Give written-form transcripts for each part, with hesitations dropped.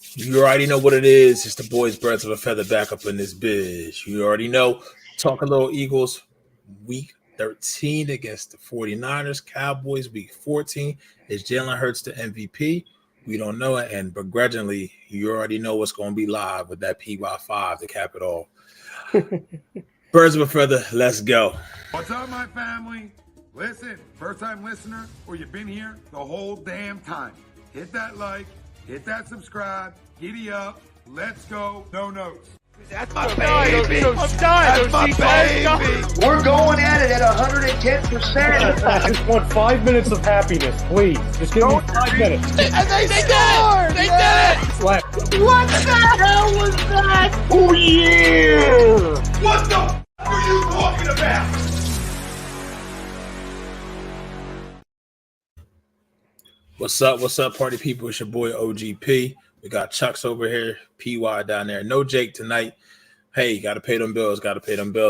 You already know what it is. It's the boys' birds of a feather back up in this bitch. You already know. Talk a little Eagles week 13 against the 49ers. Cowboys week 14. Is Jalen Hurts the MVP? We don't know it. And begrudgingly, you already know what's going to be live with that PY5 to cap it all. Birds of a feather, let's go. What's up, my family? Listen, first-time listener, or you've been here the whole damn time. Hit that like, hit that subscribe, giddy up, let's go, no notes. That's my baby. That's my baby. We're going at it at 110%. I just want 5 minutes of happiness, please. Just give me 5 minutes. And they scored! They did it! Slap. What the hell was that? Oh, yeah! What the f*** are you talking about? What's up, party people? It's your boy OGP. We got Chucks over here, PY down there. No Jake tonight. Hey, got to pay them bills.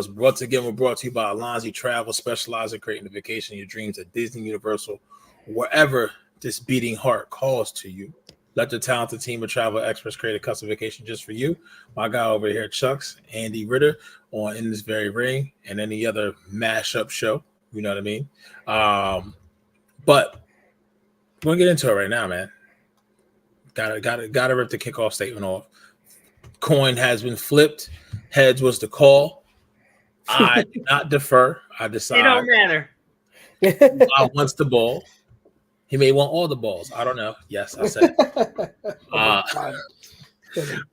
Once again, we're brought to you by Alonzi Travel, specializing in creating the vacation of your dreams at Disney, Universal, wherever this beating heart calls to you. Let the talented team of travel experts create a custom vacation just for you. My guy over here, Chucks, Andy Ritter, on In This Very Ring, and any other mashup show. You know what I mean? But we're going to get into it right now, man. Gotta rip the kickoff statement off. Coin has been flipped. Heads was the call. I did not defer. I decided. It don't matter. I wants the ball. He may want all the balls. I don't know. Yes, I said.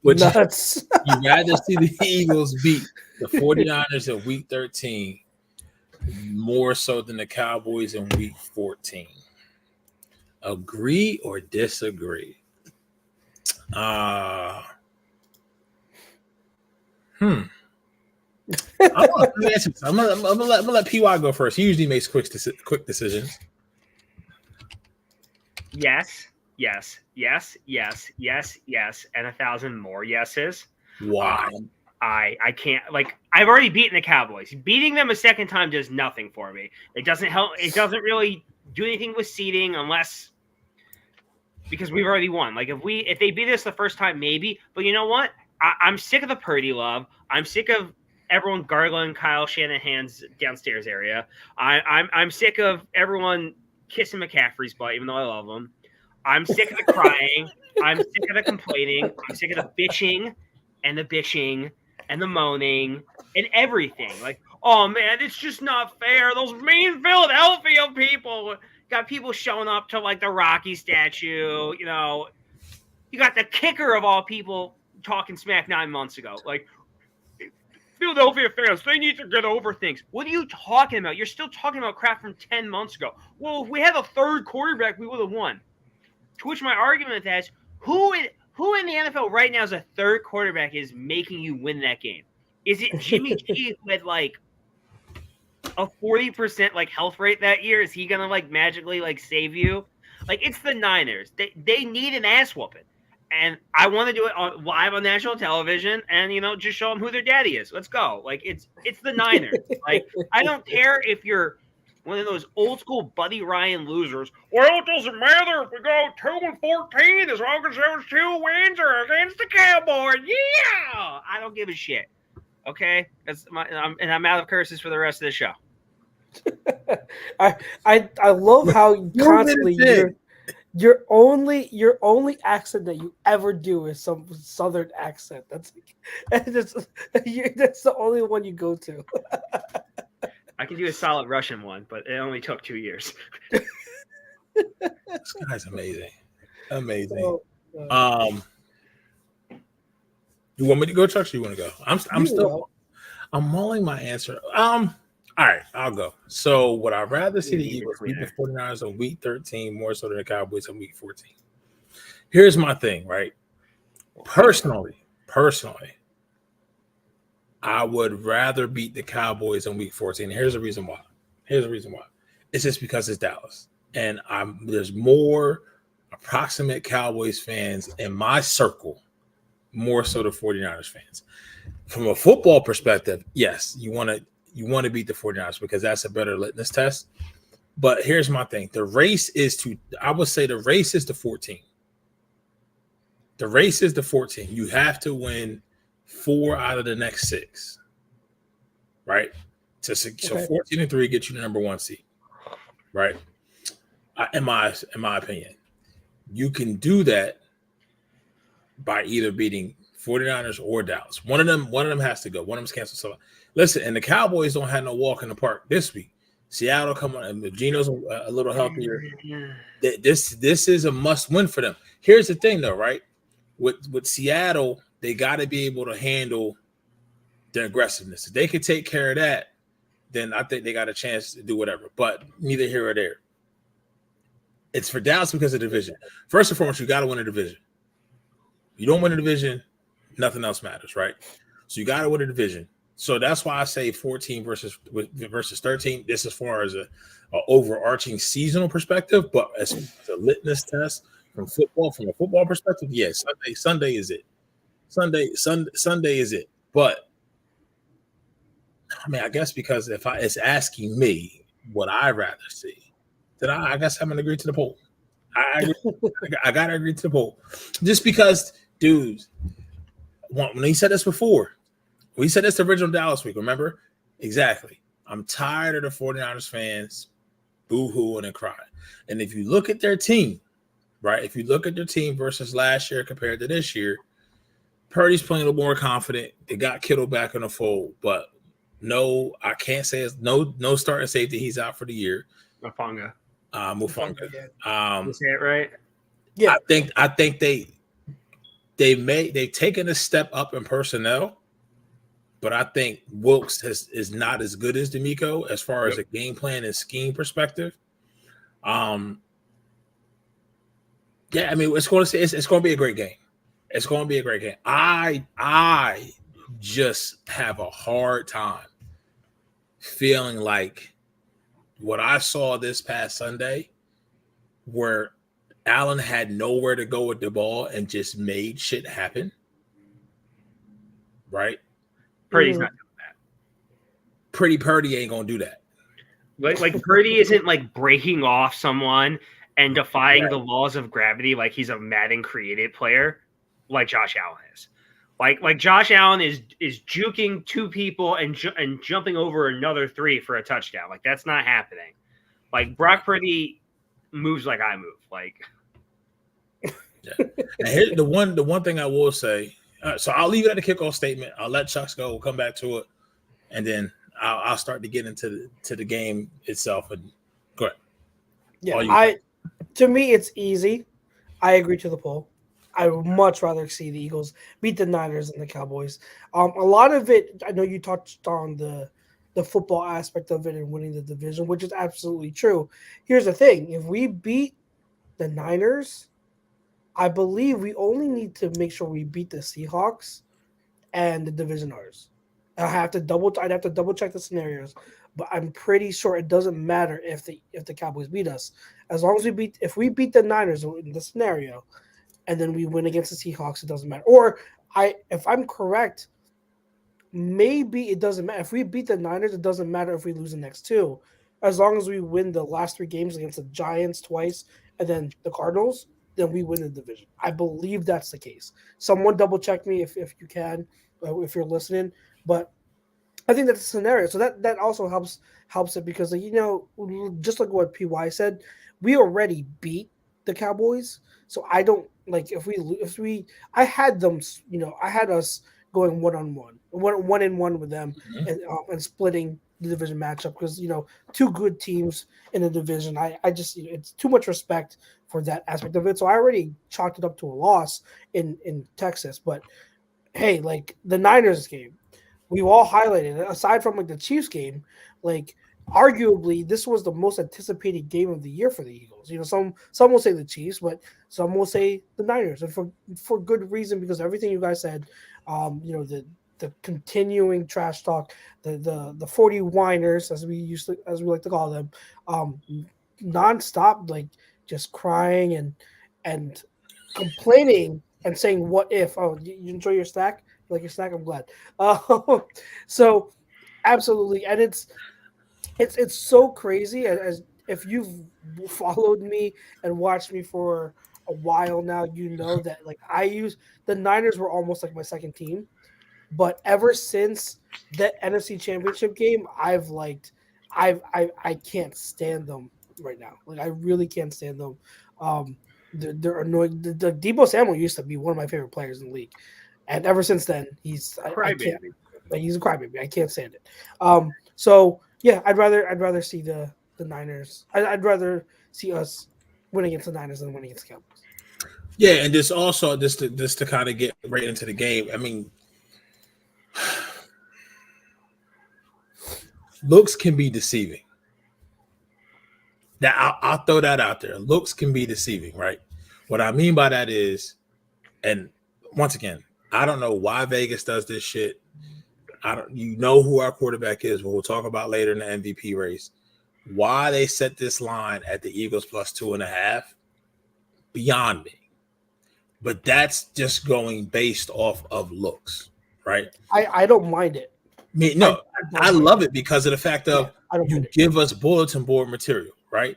Would Nuts. you rather see the Eagles beat the 49ers in week 13 more so than the Cowboys in week 14? Agree or disagree? I'm gonna let PY go first. He usually makes quick decisions. Yes, and 1,000 more yeses. Wow. I can't, I've already beaten the Cowboys. Beating them a second time does nothing for me. It doesn't help. It doesn't really do anything with seeding because we've already won. If they beat us the first time, maybe. But you know what? I'm sick of the Purdy love. I'm sick of everyone gargling Kyle Shanahan's downstairs area. I'm sick of everyone kissing McCaffrey's butt, even though I love him. I'm sick of the crying. I'm sick of the complaining. I'm sick of the bitching and the moaning and everything. Oh man, it's just not fair. Those mean Philadelphia people got people showing up to the Rocky statue. You know, you got the kicker of all people talking smack 9 months ago. Philadelphia fans, they need to get over things. What are you talking about? You're still talking about crap from 10 months ago. Well, if we had a third quarterback, we would have won. To which my argument is, who in the NFL right now as a third quarterback is making you win that game? Is it Jimmy G who had a 40% health rate that year? Is he gonna magically save you? It's the Niners. They need an ass whooping. And I want to do it live on national television and, just show them who their daddy is. Let's go. It's the Niners. I don't care if you're one of those old school Buddy Ryan losers. Well, it doesn't matter if we go 2-14 as long as there's 2 wins or against the Cowboys. Yeah! I don't give a shit. Okay? I'm out of curses for the rest of the show. I love how constantly your only accent that you ever do is some Southern accent. That's the only one you go to. I can do a solid Russian one, but it only took 2 years. This guy's amazing. Amazing. You want me to go, Chuck? Or you want to go? I'm mulling my answer. All right, I'll go. So would I rather see the Eagles beat the 49ers on week 13 more so than the Cowboys on week 14? Here's my thing, right? Personally, I would rather beat the Cowboys in week 14. Here's the reason why. It's just because it's Dallas. And there's more approximate Cowboys fans in my circle, more so the 49ers fans. From a football perspective, yes, you want to beat the 49ers because that's a better litmus test. But here's my thing. I would say the race is to 14. The race is the 14. You have to win 4 out of the next 6, right? So 14-3 gets you the number 1 seed, right? In my opinion, you can do that by either beating 49ers or Dallas. One of them has to go. One of them's canceled. So listen, and the Cowboys don't have no walk in the park this week. Seattle come on, and Geno's a little healthier. This is a must win for them. Here's the thing, though, right? With Seattle, they got to be able to handle their aggressiveness. If they could take care of that, then I think they got a chance to do whatever. But neither here or there. It's for Dallas because of the division. First and foremost, you got to win a division. You don't win a division, nothing else matters, right? So you got to win a division. So that's why I say 14 versus 13. This as far as a overarching seasonal perspective, but as a litmus test from a football perspective, yes, Sunday is it. Sunday is it. But I mean, I guess because if it's asking me what I'd rather see, then I guess I'm gonna agree to the poll. I gotta agree to the poll, just because, dudes. When he said this before, we said this the original Dallas week. Remember exactly. I'm tired of the 49ers fans boo-hooing and crying. And if you look at their team, right? If you look at their team versus last year compared to this year, Purdy's playing a little more confident. They got Kittle back in the fold, but no, I can't say it's no starting safety. He's out for the year. Mufanga. You say it right? Yeah. I think they've taken a step up in personnel, but I think Wilkes is not as good as D'Amico as far as a game plan and scheme perspective. Yeah, I mean, it's going to be a great game. It's going to be a great game. I just have a hard time feeling like what I saw this past Sunday, where Allen had nowhere to go with the ball and just made shit happen. Right? Purdy's not doing that. Purdy ain't gonna do that. Like Purdy isn't like breaking off someone and defying the laws of gravity like he's a Madden created player, like Josh Allen is. Like Josh Allen is juking 2 people and jumping over another 3 for a touchdown. Like that's not happening. Like Brock Purdy moves like I move. Like. Yeah. And here, the one thing I will say, so I'll leave it at the kickoff statement. I'll let Chucks go. We'll come back to it, and then I'll start to get into the game itself. And go ahead. Yeah, to me it's easy. I agree to the poll. I would much rather see the Eagles beat the Niners than the Cowboys. A lot of it, I know you touched on the football aspect of it and winning the division, which is absolutely true. Here's the thing: if we beat the Niners, I believe we only need to make sure we beat the Seahawks and the division owners. I'd have to double check the scenarios, but I'm pretty sure it doesn't matter if the Cowboys beat us, as long as if we beat the Niners in the scenario, and then we win against the Seahawks, it doesn't matter. Or if I'm correct, maybe it doesn't matter if we beat the Niners. It doesn't matter if we lose the next 2, as long as we win the last 3 games against the Giants twice and then the Cardinals. Then we win the division. I believe that's the case. Someone double check me if you can, if you're listening. But I think that's the scenario. So that also helps it because just like what PY said, we already beat the Cowboys. So I don't like if we I had them. I had us going 1-on-1 with them, and splitting the division matchup because 2 good teams in the division. I just it's too much respect for that aspect of it. So I already chalked it up to a loss in Texas. But hey, like the Niners game, we all highlighted it. Aside from like the Chiefs game, like arguably this was the most anticipated game of the year for the Eagles. Some will say the Chiefs, but some will say the Niners, and for good reason, because everything you guys said, the continuing trash talk, the 40 whiners as we like to call them, nonstop, like just crying and complaining and saying what if. Oh, you enjoy your snack? You like your snack? I'm glad. So absolutely, and it's so crazy as if you've followed me and watched me for a while now, you know that like the Niners were almost like my second team, but ever since that NFC Championship game, I can't stand them right now. Like I really can't stand them. They're annoying. The Debo Samuel used to be one of my favorite players in the league, and ever since then, I can't. Like, he's a crybaby. I can't stand it. So yeah, I'd rather see the Niners. I'd rather see us win against the Niners than win against the Cowboys. Yeah, and this also just to kind of get right into the game. I mean, looks can be deceiving. Now, I'll throw that out there. Looks can be deceiving, right? What I mean by that is, and once again, I don't know why Vegas does this shit. You know who our quarterback is, but we'll talk about later in the MVP race. Why they set this line at the Eagles plus 2.5, beyond me. But that's just going based off of looks, right? I don't mind it. I love it because of the fact of you give us bulletin board material, right?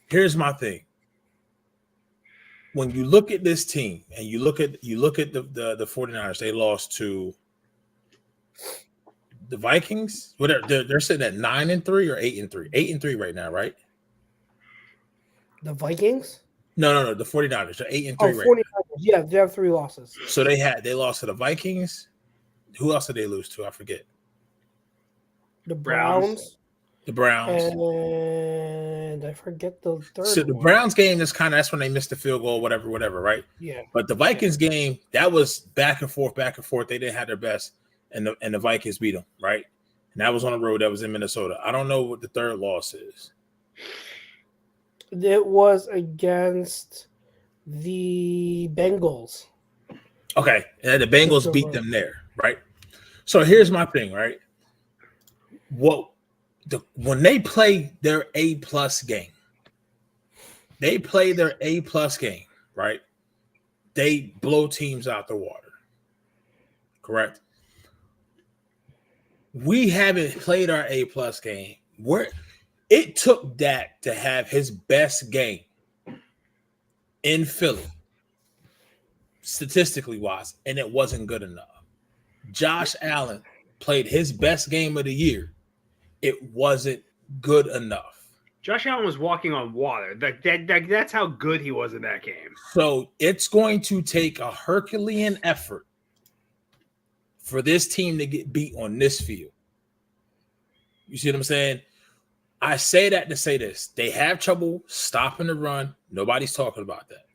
Here's my thing. When you look at this team and you look at the 49ers, they lost to the Vikings. Whatever, they're sitting at 9-3 or 8-3. 8-3 right now, right? The Vikings? No. The 49ers are 8-3 right 49ers. Now. Yeah, they have 3 losses. So they lost to the Vikings. Who else did they lose to? I forget. The Browns. The Browns. And I forget the third. So the Browns game is that's when they missed the field goal, whatever, right? Yeah. But the Vikings game, that was back and forth. They didn't have their best, and the Vikings beat them, right? And that was on the road. That was in Minnesota. I don't know what the third loss is. It was against the Bengals. Okay, and the Bengals beat them there, right? So here's my thing, right? When they play their A+ game, right? They blow teams out the water, correct? We haven't played our A+ game. It took Dak to have his best game in Philly, statistically wise, and it wasn't good enough. Josh Allen played his best game of the year. It wasn't good enough. Josh Allen was walking on water. That's how good he was in that game. So it's going to take a Herculean effort for this team to get beat on this field. You see what I'm saying? I say that to say this. They have trouble stopping the run. Nobody's talking about that,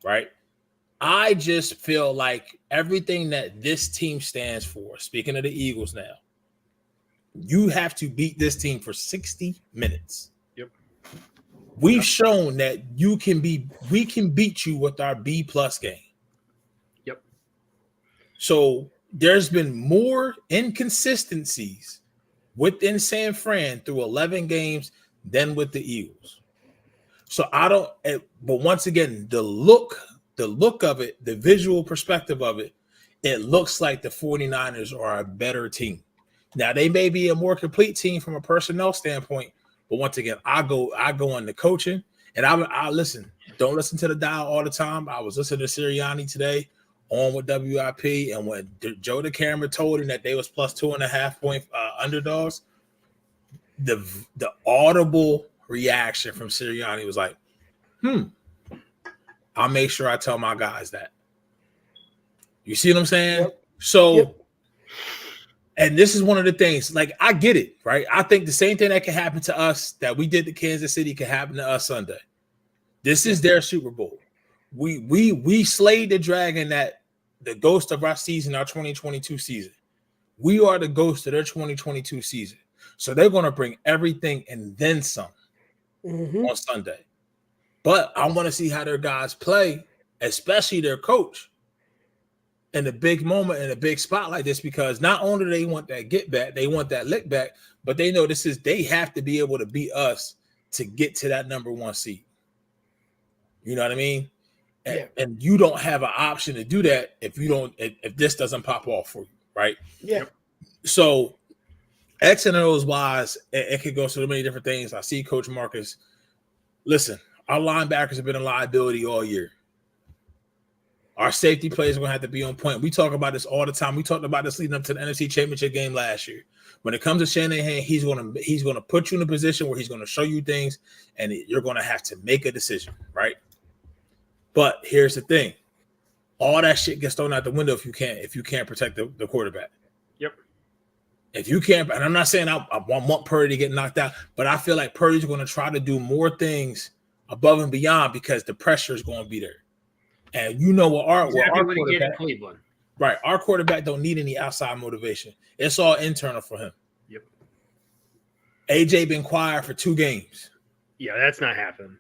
right? I just feel like everything that this team stands for, speaking of the Eagles now, you have to beat this team for 60 minutes. Yep. We've shown that we can beat you with our B+ game. Yep. So there's been more inconsistencies within San Fran through 11 games than with the Eagles. So but once again, the look of it, the visual perspective of it, it looks like the 49ers are a better team. Now, they may be a more complete team from a personnel standpoint, but once again, I go on the coaching, and I listen. Don't listen to the dial all the time. I was listening to Sirianni today on with WIP, and when Joe DeCamera told him that they was plus 2.5 point underdogs, the audible reaction from Sirianni was like, I'll make sure I tell my guys that. You see what I'm saying? Yep. So, and this is one of the things, like, I get it, right? I think the same thing that can happen to us that we did to Kansas City can happen to us Sunday. This is their Super Bowl. We slayed the dragon, that the ghost of our season, our 2022 season. We are the ghost of their 2022 season. So they're going to bring everything and then some on Sunday. But I want to see how their guys play, especially their coach, in a big moment, in a big spot like this, because not only do they want that get back, they want that lick back, but they know they have to be able to beat us to get to that number 1 seed. You know what I mean? And you don't have an option to do that if this doesn't pop off for you, right? Yeah. So X and O's wise, it could go so many different things. I see Coach Marcus. Listen, Our linebackers have been a liability all year. Our safety players are going to have to be on point. We talk about this all the time. We talked about this leading up to the NFC Championship game last year. When it comes to Shanahan, he's going to put you in a position where he's going to show you things, and you're going to have to make a decision, right? But here's the thing: all that shit gets thrown out the window if you can't protect the quarterback. Yep. If you can't, and I'm not saying I want Purdy to get knocked out, but I feel like Purdy's going to try to do more things above and beyond because the pressure is going to be there. And you know what our quarterback, Cleveland. Right? Our quarterback don't need any outside motivation. It's all internal for him. Yep. AJ been quiet for 2 games. Yeah, that's not happening.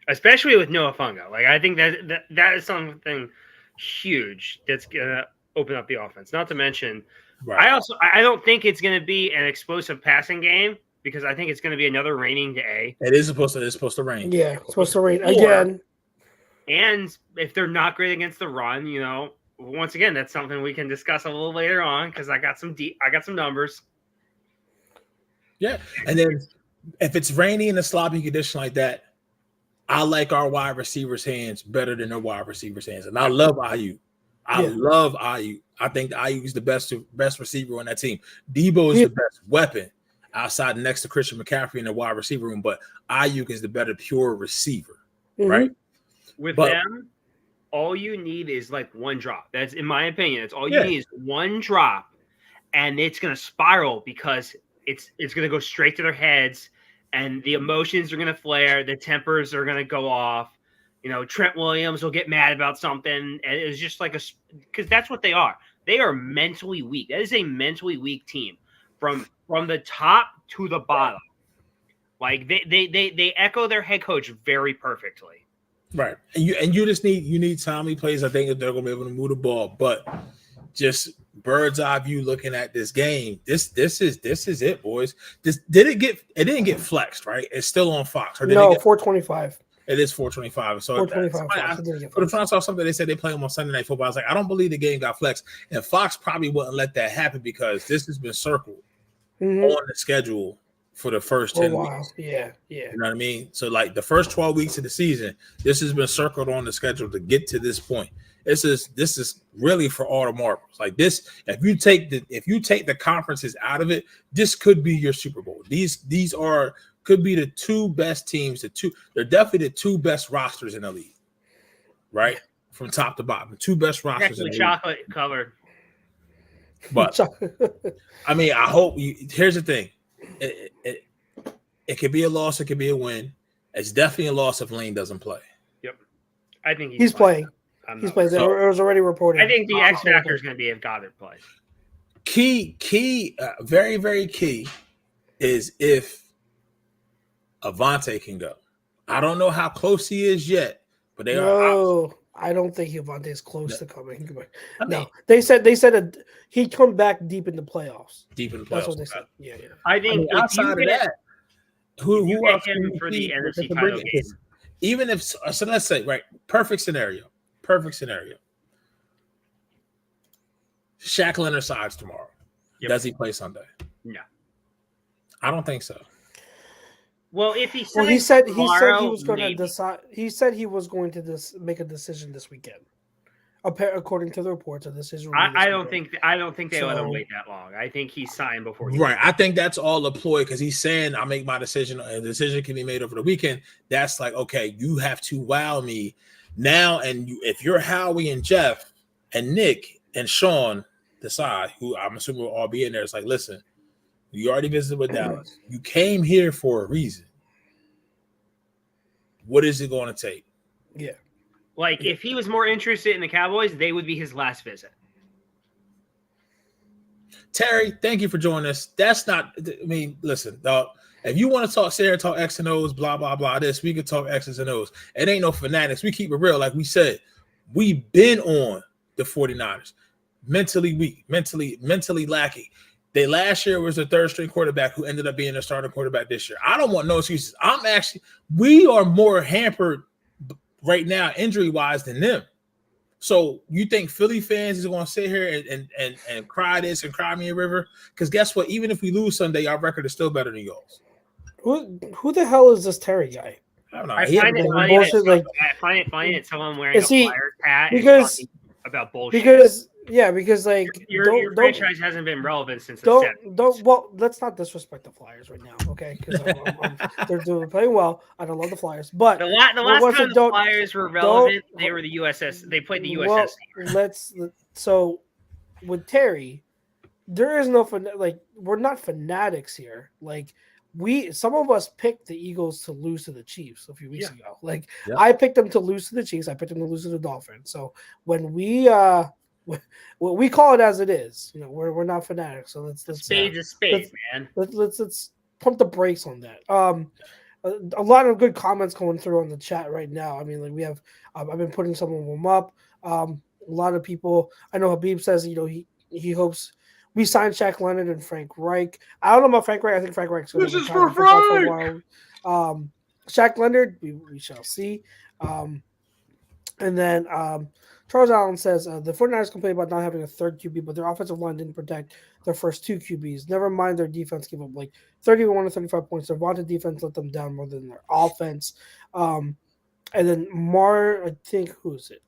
Especially with Noah Funga. Like I think that is something huge that's gonna open up the offense. Not to mention, right. I don't think it's gonna be an explosive passing game because I think it's gonna be another raining day. It's supposed to rain. Yeah, it's supposed to rain again. And if they're not great against the run, once again, that's something we can discuss a little later on because I got some numbers. Yeah, and then if it's rainy in a sloppy condition like that, I like our wide receivers' hands better than their wide receivers' hands, and I love Ayuk. I love Ayuk. I think Ayuk is the best receiver on that team. Debo is the best weapon outside next to Christian McCaffrey in the wide receiver room, but Ayuk is the better pure receiver, right? With them, all you need is like one drop. That's in my opinion. That's all you need is one drop, and it's gonna spiral because it's gonna go straight to their heads, and the emotions are gonna flare, the tempers are gonna go off. Trent Williams will get mad about something, and it's just like because that's what they are. They are mentally weak. That is a mentally weak team from the top to the bottom. Like they echo their head coach very perfectly. Right, and you just need timely plays. I think that they're gonna be able to move the ball, but just bird's eye view looking at this game. This is it, boys. It didn't get flexed, right? It's still on Fox. Or no, 425. It is 425. So 425. But if I saw something, they said they play them on Sunday Night Football. I was like, I don't believe the game got flexed, and Fox probably wouldn't let that happen because this has been circled on the schedule for the first 10 weeks. Yeah. You know what I mean? So like the first 12 weeks of the season, this has been circled on the schedule to get to this point. This is really for all the marbles. Like this, if you take the conferences out of it, this could be your Super Bowl. These could be the 2 best teams. They're definitely the 2 best rosters in the league, right? From top to bottom, the 2 best rosters in the league. Chocolate covered. But I mean, I hope here's the thing. It could be a loss. It could be a win. It's definitely a loss if Lane doesn't play. Yep. I think he's playing. He's playing. It was already reported. I think the X factor is going to be if Goddard plays. Key, very, very key is if Avante can go. I don't know how close he is yet, but they are. I don't think Avante is close to coming. No, they said he'd come back deep in the playoffs. That's what they said. Yeah. I think outside of that, who else him for the NFC title game? Even if so, let's say perfect scenario. Shaq Leonard sides tomorrow. Yep. Does he play Sunday? No, I don't think so. Well, if he said he was going to decide. He said he was going to make a decision this weekend. According to the reports, a decision. I don't think they let him wait that long. I think he signed before. I think that's all a ploy because he's saying I'll make my decision, and the decision can be made over the weekend. That's like, okay, you have to wow me now, and if you're Howie and Jeff and Nick and Sean decide, who I'm assuming will all be in there, it's like, listen. You already visited with Dallas. You came here for a reason. What is it going to take? Yeah. Like, if he was more interested in the Cowboys, they would be his last visit. Terry, thank you for joining us. That's not, I mean, listen, dog, if you want to talk Sarah, talk X and O's, blah, blah, blah, this, we can talk X's and O's. It ain't no fanatics. We keep it real. Like we said, we've been on the 49ers. Mentally weak, mentally lacking. They last year was a 3rd-string quarterback who ended up being a starting quarterback this year. I don't want no excuses. We are more hampered right now, injury-wise, than them. So you think Philly fans is going to sit here and cry this and cry me a river? Because guess what? Even if we lose Sunday, our record is still better than yours. Who the hell is this Terry guy? I don't know. I He had find it a- funny bullshit, that like- I find it someone wearing And a see, Flyers hat because- is talking about bullshit. because like your franchise hasn't been relevant since the don't 70s. well, let's not disrespect the Flyers right now, okay? Because they're playing well. I don't love the Flyers, but The last once time it the don't- Flyers were relevant, they were the USS. They played the USS. Well, so with Terry, there is no we're not fanatics here. Like some of us picked the Eagles to lose to the Chiefs a few weeks ago. Like Yeah. I picked them to lose to the Chiefs. I picked them to lose to the Dolphins. So when we call it as it is, we're not fanatics. So let's Spade's a spade, man. let's pump the brakes on that. A lot of good comments going through on the chat right now. I mean, like we have, I've been putting some of them up. A lot of people, I know Habib says, he hopes we sign Shaq Leonard and Frank Reich. I don't know about Frank Reich. I think Frank Reich's going to This is retire for from football for a Frank! while. Shaq Leonard, we shall see. And then Charles Allen says the 49ers complain about not having a third QB, but their offensive line didn't protect their first two QBs. Never mind their defense gave up like 31 to 35 points. Their vaunted defense let them down more than their offense. And then I think, who is it?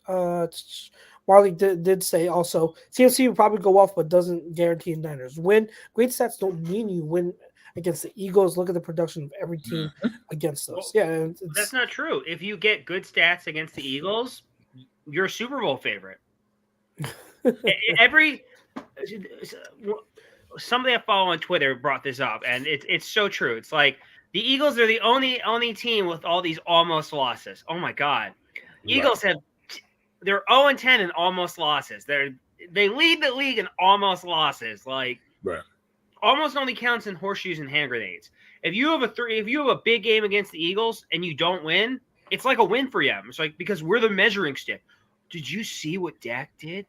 Marley did say also, CMC will probably go off, but doesn't guarantee Niners win. Great stats don't mean you win against the Eagles. Look at the production of every team against us. Yeah, That's not true. If you get good stats against the Eagles, you're a Super Bowl favorite. Somebody I follow on Twitter brought this up, and it's so true. It's like the Eagles are the only team with all these almost losses. Oh my God, Eagles they're 0-10 in almost losses. They lead the league in almost losses. Like almost only counts in horseshoes and hand grenades. If you have a big game against the Eagles and you don't win, it's like a win for you. It's like because we're the measuring stick. Did you see what Dak did?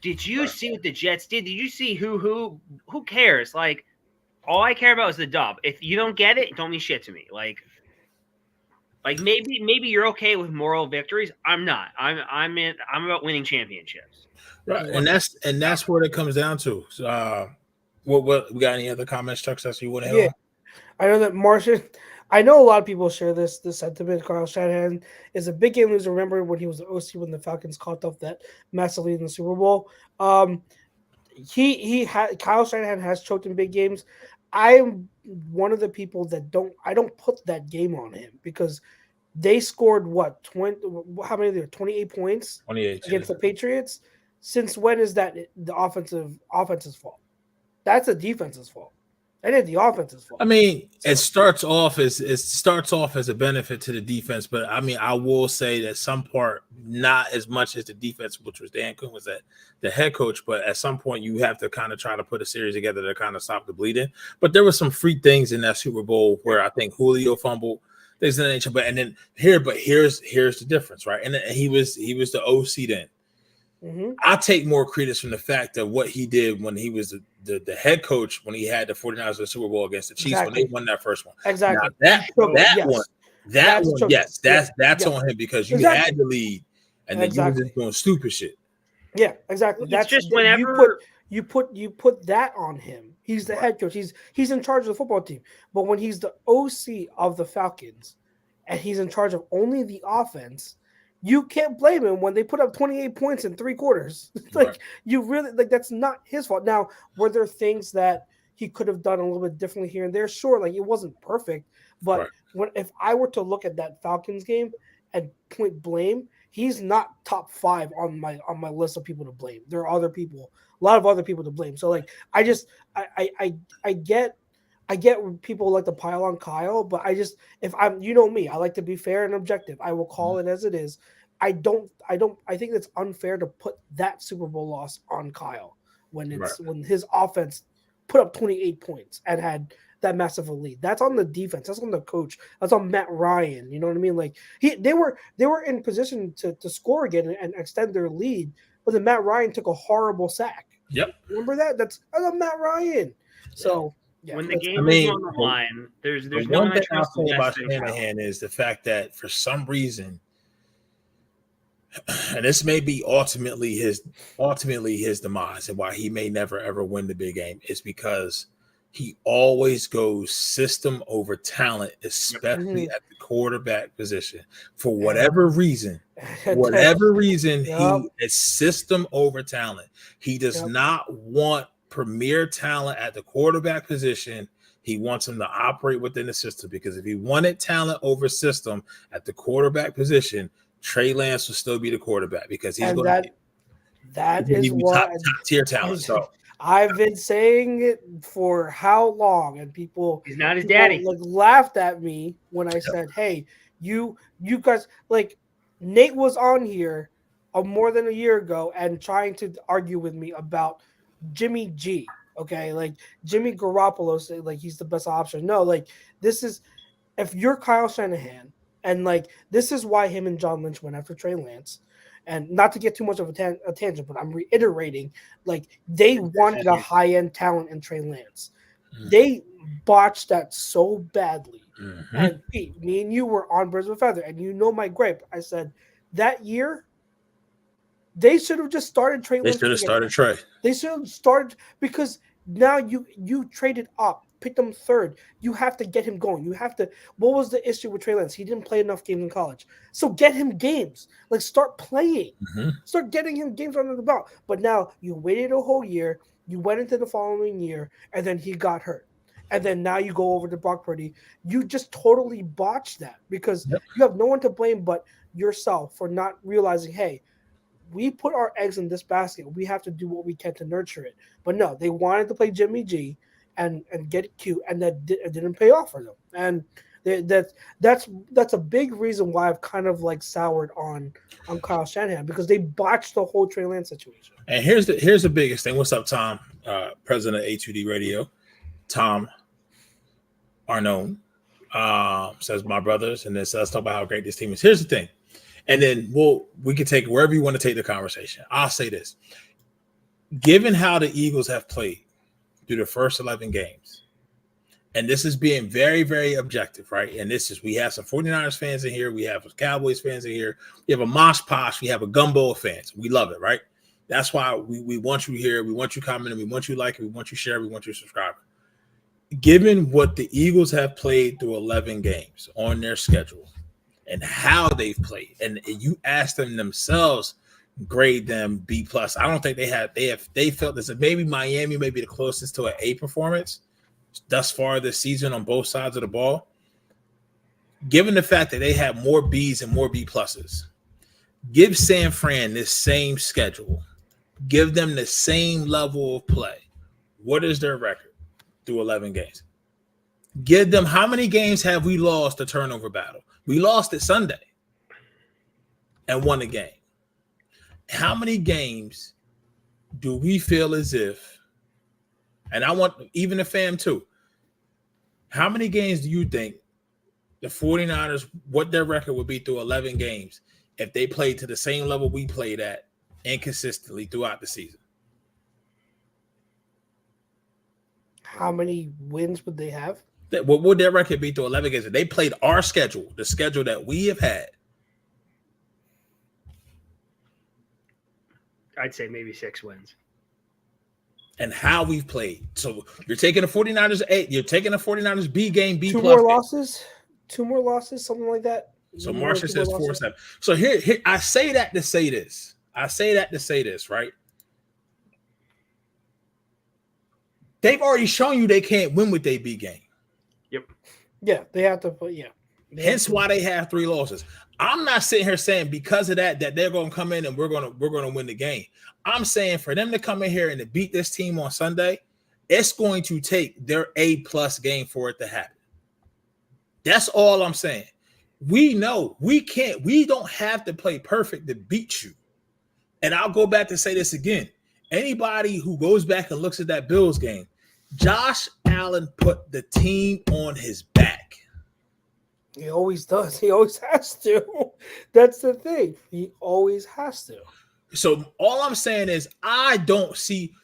Did you see what the Jets did? Did you see who cares? Like all I care about is the dub. If you don't get it, don't mean shit to me. Like maybe you're okay with moral victories. I'm not. I'm about winning championships. Right, and that's what it comes down to. So, what we got? Any other comments, Chuck? That you want to hit on? I know that Martian. I know a lot of people share this sentiment. Kyle Shanahan is a big game loser. Remember when he was the OC when the Falcons caught up that massive lead in the Super Bowl? Kyle Shanahan has choked in big games. I'm one of the people that I don't put that game on him because they scored 28 points 28 against the Patriots. Since when is that the offense's fault? That's the defense's fault. That ain't the offense's fault. I mean, it starts off as a benefit to the defense, but I mean, I will say that some part, not as much as the defense, which was Dan Quinn was the head coach, but at some point you have to kind of try to put a series together to kind of stop the bleeding. But there were some freak things in that Super Bowl where I think Julio fumbled. Things in the nature, but here's the difference, right? And he was the OC then. Mm-hmm. I take more credence from the fact of what he did when he was the head coach when he had the 49ers in the Super Bowl against the Chiefs when they won that first one. Exactly. Now, that's on him because you had the lead and then you were just doing stupid shit. Yeah, exactly. That's just whenever you put that on him. He's the head coach. He's in charge of the football team. But when he's the OC of the Falcons and he's in charge of only the offense, you can't blame him when they put up 28 points in 3 quarters. You really that's not his fault. Now, were there things that he could have done a little bit differently here and there? Sure, it wasn't perfect, but if I were to look at that Falcons game and point blame, he's not top 5 on my list of people to blame. There are a lot of other people to blame. So I get people like to pile on Kyle, but if I'm, me, I like to be fair and objective. I will call it as it is. I think it's unfair to put that Super Bowl loss on Kyle when his offense put up 28 points and had that massive a lead. That's on the defense. That's on the coach. That's on Matt Ryan. You know what I mean? They were in position to score again and extend their lead, but then Matt Ryan took a horrible sack. Yep. Remember that? That's Matt Ryan. So when the game is on the line, there's no one one thing I feel about Shanahan is the fact that for some reason, and this may be ultimately his demise and why he may never ever win the big game, is because he always goes system over talent, especially Mhm. at the quarterback position. For whatever reason, he is system over talent. He does not want premier talent at the quarterback position. He wants him to operate within the system, because if he wanted talent over system at the quarterback position, Trey Lance will still be the quarterback, because he's going to that is be what top tier talent. So I've been saying it for how long, and He's not his people, daddy. like, laughed at me when I said, "Hey, you guys, like, Nate was on here more than a year ago and trying to argue with me about Jimmy G. Okay, like Jimmy Garoppolo said, like, he's the best option. No, like, this is, if you're Kyle Shanahan, and like, this is why him and John Lynch went after Trey Lance, and not to get too much of a tangent, but I'm reiterating, like, they wanted a high end talent in Trey Lance. They botched that so badly. And Pete, me and you were on Birds of a Feather, and you know my gripe. I said that year they should have just started Trey Lance. They should have started Trey. They should have started, because now you traded up, picked him third. You have to get him going. You have to. What was the issue with Trey Lance? He didn't play enough games in college. So get him games. Like, start playing. Start getting him games under the belt. But now you waited a whole year. You went into the following year, and then he got hurt. And then now you go over to Brock Purdy. You just totally botched that, because you have no one to blame but yourself for not realizing, hey, we put our eggs in this basket. We have to do what we can to nurture it. But no, they wanted to play Jimmy G and get it cute, and that didn't pay off for them. And that's a big reason why I've kind of like soured on Kyle Shanahan, because they botched the whole Trey Lance situation. And here's the biggest thing. What's up, Tom? President of A2D Radio, Tom Arnone, says, my brothers, and then let's talk about how great this team is. Here's the thing. And then we can take wherever you want to take the conversation. I'll say this. Given how the Eagles have played through the first 11 games, and this is being very, very objective, right? And this is, we have some 49ers fans in here. We have Cowboys fans in here. We have a mosh posh. We have a gumbo of fans. We love it, right? That's why we want you here. We want you commenting. We want you liking. We want you sharing. We want you subscribing. Given what the Eagles have played through 11 games on their schedule, and how they've played, and you ask them themselves, grade them B+. I don't think they felt this. Maybe Miami may be the closest to an A performance thus far this season on both sides of the ball. Given the fact that they have more B's and more B+, give San Fran this same schedule, give them the same level of play. What is their record through 11 games? Give them, how many games have we lost the turnover battle? We lost it Sunday and won the game. How many games do we feel as if, and I want even the fam too, how many games do you think the 49ers, what their record would be through 11 games if they played to the same level we played at inconsistently throughout the season? How many wins would they have? What would their record be through 11 games if they played our schedule, the schedule that we have had? I'd say maybe 6 wins. And how we've played. So you're taking the 49ers A, you're taking the 49ers B game, B+. 2 more losses, something like that. So Marshall says 4-7. So here, I say that to say this. Right? They've already shown you they can't win with their B game. Yep. Yeah, they have to put. Yeah. Hence why they have 3 losses. I'm not sitting here saying because of that they're going to come in and we're going to win the game. I'm saying for them to come in here and to beat this team on Sunday, it's going to take their A+ game for it to happen. That's all I'm saying. We know we don't have to play perfect to beat you. And I'll go back to say this again. Anybody who goes back and looks at that Bills game, Josh Allen put the team on his back. He always does. He always has to. That's the thing. He always has to. So all I'm saying is I don't see,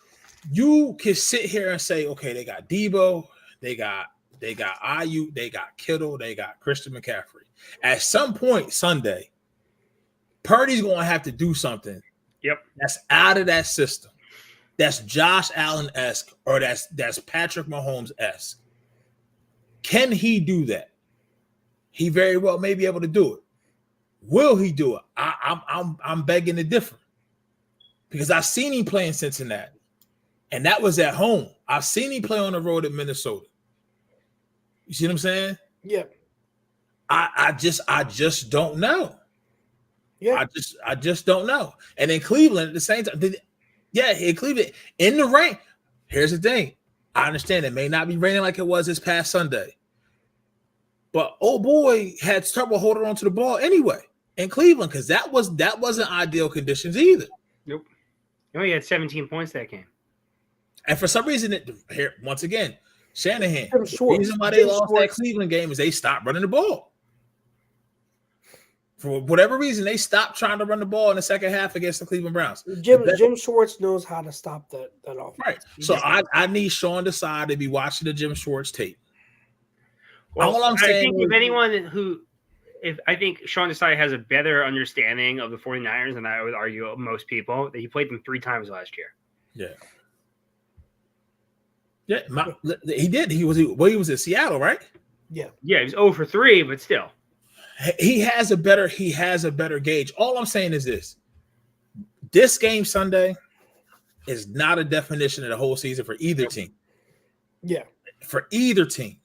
you can sit here and say, okay, they got Debo, they got Ayuk, they got Kittle, they got Christian McCaffrey. At some point Sunday, Purdy's going to have to do something. Yep. That's out of that system. that's Josh Allen-esque or that's Patrick Mahomes-esque. Can he do that? He very well may be able to do it. Will he do it? I'm begging to differ because I've seen him play in Cincinnati, and that was at home. I've seen him play on the road at Minnesota. You see what I'm saying? Yeah. I just don't know. Yeah. I just don't know. And in Cleveland at the same time, in Cleveland in the rain. Here's the thing. I understand it may not be raining like it was this past Sunday, but old boy had trouble holding on to the ball anyway in Cleveland because that wasn't ideal conditions either. Nope. He only had 17 points that game. And for some reason, here once again, Shanahan. The reason why they Jim lost Schwartz. that Cleveland game is they stopped running the ball. For whatever reason, they stopped trying to run the ball in the second half against the Cleveland Browns. Jim Schwartz knows how to stop that offense. Right. So I need Sean Desai to be watching the Jim Schwartz tape. Well, all I'm saying I think Sean Desai has a better understanding of the 49ers than I would argue most people, that he played them 3 times last year. Yeah. Yeah, he did. He was at Seattle, right? Yeah. Yeah, he was 0 for 3, but still. He has a better gauge. All I'm saying is this game Sunday is not a definition of the whole season for either team. Yeah. For either team.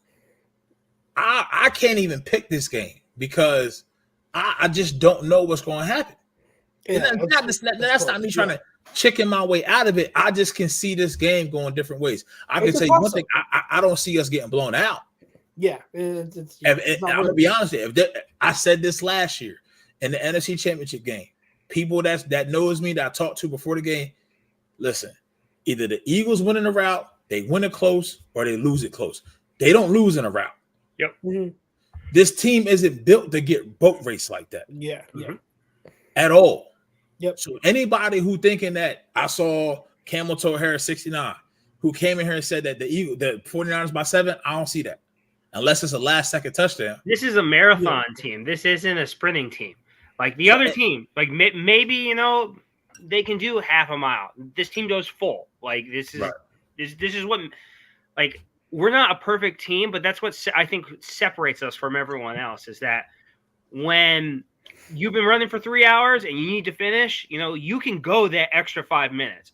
I can't even pick this game because I just don't know what's going to happen. Yeah, that's not me trying to chicken my way out of it. I just can see this game going different ways. I can tell you one thing. I don't see us getting blown out. Yeah. I'm going to be honest with you. I said this last year in the NFC Championship game. People that knows me, that I talked to before the game, listen, either the Eagles win in a route, they win it close, or they lose it close. They don't lose in a route. Yep. Mm-hmm. This team isn't built to get boat race like that. Yeah. Yeah. At all. Yep. So anybody who thinking that I saw Camel Toe Harris 69, who came in here and said that the 49ers by 7, I don't see that. Unless it's a last second touchdown. This is a marathon team. This isn't a sprinting team. Like the other team, like maybe, they can do half a mile. This team goes full. Like this is this is what, like, we're not a perfect team, but that's what I think separates us from everyone else is that when you've been running for 3 hours and you need to finish, you can go that extra 5 minutes.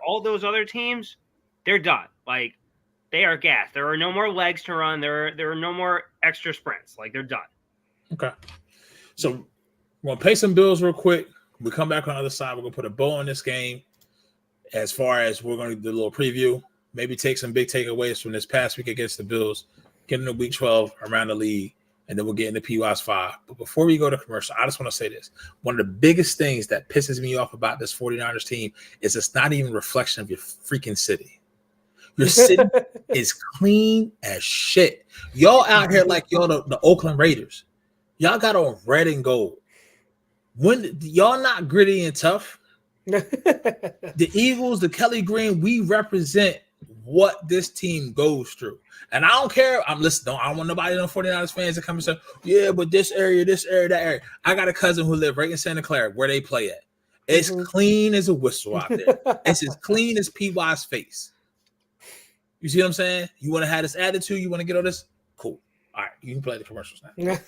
All those other teams, they're done. Like, they are gassed. There are no more legs to run. There are no more extra sprints. Like, they're done. Okay. So we're going to pay some bills real quick. We come back on the other side. We're going to put a bow on this game as far as we're going to do a little preview. Maybe take some big takeaways from this past week against the Bills, get into week 12 around the league, and then we'll get into PY's 5. But before we go to commercial, I just want to say this. One of the biggest things that pisses me off about this 49ers team is it's not even a reflection of your freaking city. Your city is clean as shit. Y'all out here like y'all the Oakland Raiders. Y'all got on red and gold. When y'all not gritty and tough, the Eagles, the Kelly Green, we represent what this team goes through. And I don't care. I'm listening. I don't want nobody on 49ers fans to come and say, yeah, but this area, that area. I got a cousin who lives right in Santa Clara where they play at. It's clean as a whistle out there. It's as clean as PY's face. You see what I'm saying? You want to have this attitude? You want to get all this? Cool. All right, you can play the commercials now.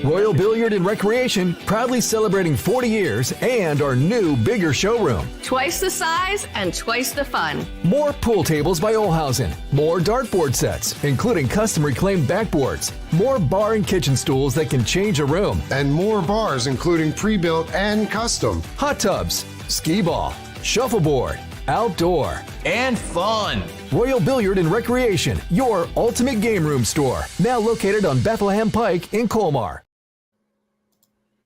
Royal Billiard and Recreation, proudly celebrating 40 years and our new, bigger showroom. Twice the size and twice the fun. More pool tables by Olhausen. More dartboard sets, including custom-reclaimed backboards. More bar and kitchen stools that can change a room. And more bars, including pre-built and custom. Hot tubs, skee ball, shuffleboard, outdoor, and fun. Royal Billiard and Recreation, your ultimate game room store. Now located on Bethlehem Pike in Colmar.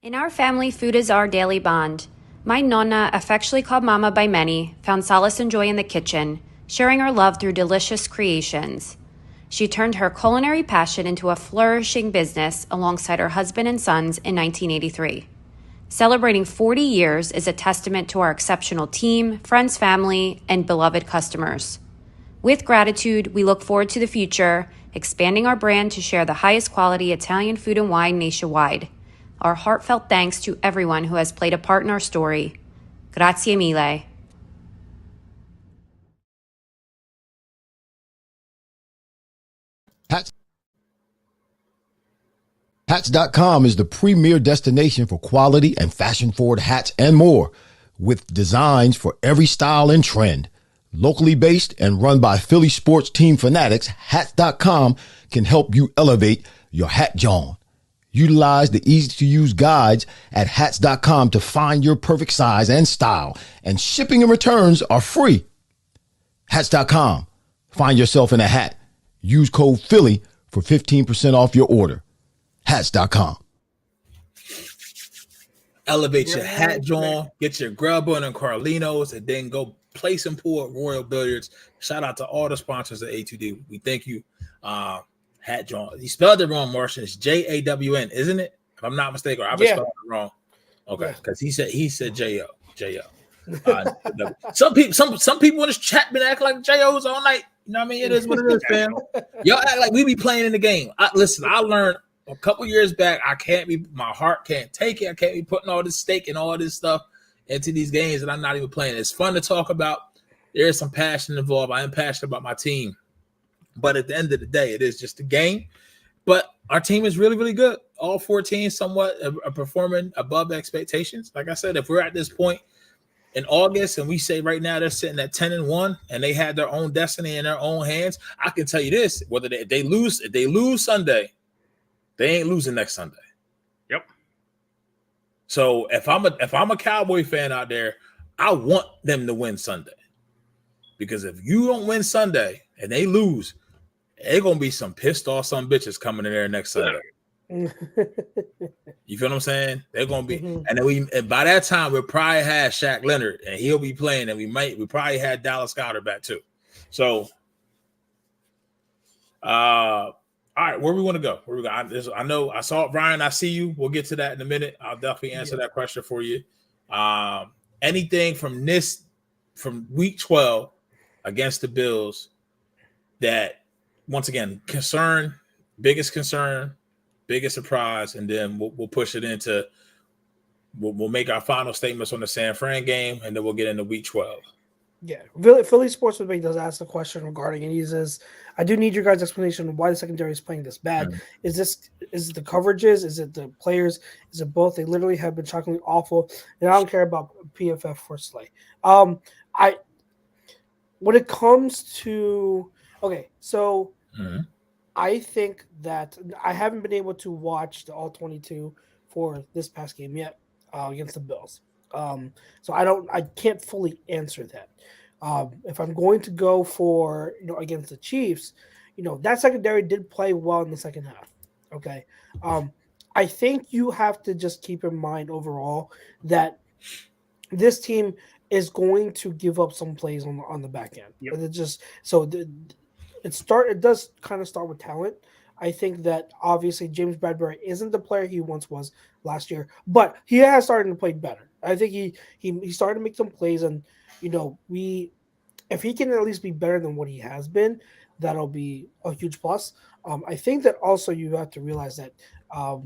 In our family, food is our daily bond. My nonna, affectionately called Mama by many, found solace and joy in the kitchen, sharing her love through delicious creations. She turned her culinary passion into a flourishing business alongside her husband and sons in 1983. Celebrating 40 years is a testament to our exceptional team, friends, family, and beloved customers. With gratitude, we look forward to the future, expanding our brand to share the highest quality Italian food and wine nationwide. Our heartfelt thanks to everyone who has played a part in our story. Grazie mille. Hats.com is the premier destination for quality and fashion-forward hats and more, with designs for every style and trend. Locally based and run by Philly sports team fanatics, Hats.com can help you elevate your hat John. Utilize the easy-to-use guides at Hats.com to find your perfect size and style, and shipping and returns are free. Hats.com. Find yourself in a hat. Use code Philly for 15% off your order. Hats.com. Elevate your hat, John. Get your grub on and Carlinos, and then go place and pull at Royal Billiards. Shout out to all the sponsors of A2D. We thank you. Hat John. You spelled it wrong, Martian. It's JAWN, isn't it? If I'm not mistaken, or I've spelled it wrong. Okay, because he said JO. Some people in this chat been acting like JOs all night. You know what I mean? It is what it is, fam. Y'all act like we be playing in the game. Listen, I learned a couple years back, my heart can't take it. I can't be putting all this stake and all this stuff into these games that I'm not even playing. It's fun to talk about. There is some passion involved. I am passionate about my team. But at the end of the day, it is just a game. But our team is really, really good. All 14 somewhat are performing above expectations. Like I said, if we're at this point in August and we say right now they're sitting at 10-1 and they had their own destiny in their own hands, I can tell you this: whether if they lose Sunday, they ain't losing next Sunday. Yep. So if I'm a Cowboy fan out there, I want them to win Sunday, because if you don't win Sunday and they lose, they're gonna be some pissed off some bitches coming in there next Sunday. You feel what I'm saying? They're gonna be, and by that time we'll probably have Shaq Leonard and he'll be playing, and we probably had Dallas Goedert back too. So, all right, where we want to go? Where we go? I know I saw it, Brian. I see you. We'll get to that in a minute. I'll definitely answer that question for you. Anything from week 12 against the Bills that, once again, biggest concern, biggest surprise, and then we'll push it into we'll make our final statements on the San Fran game, and then we'll get into week 12. Yeah, Philly Sports Debate does ask a question regarding it. He says, "I do need your guys' explanation of why the secondary is playing this bad. Is it the coverages? Is it the players? Is it both? They literally have been shockingly awful, and I don't care about PFF for Slay. When it comes to I think that I haven't been able to watch the all 22 for this past game yet against the Bills. So I can't fully answer that. If I'm going to go for, against the Chiefs, that secondary did play well in the second half. Okay. I think you have to just keep in mind overall that this team is going to give up some plays on the back end. Yep. It does kind of start with talent. I think that obviously James Bradbury isn't the player he once was last year, but he has started to play better. I think he started to make some plays, and if he can at least be better than what he has been, that'll be a huge plus. I think that also you have to realize that I've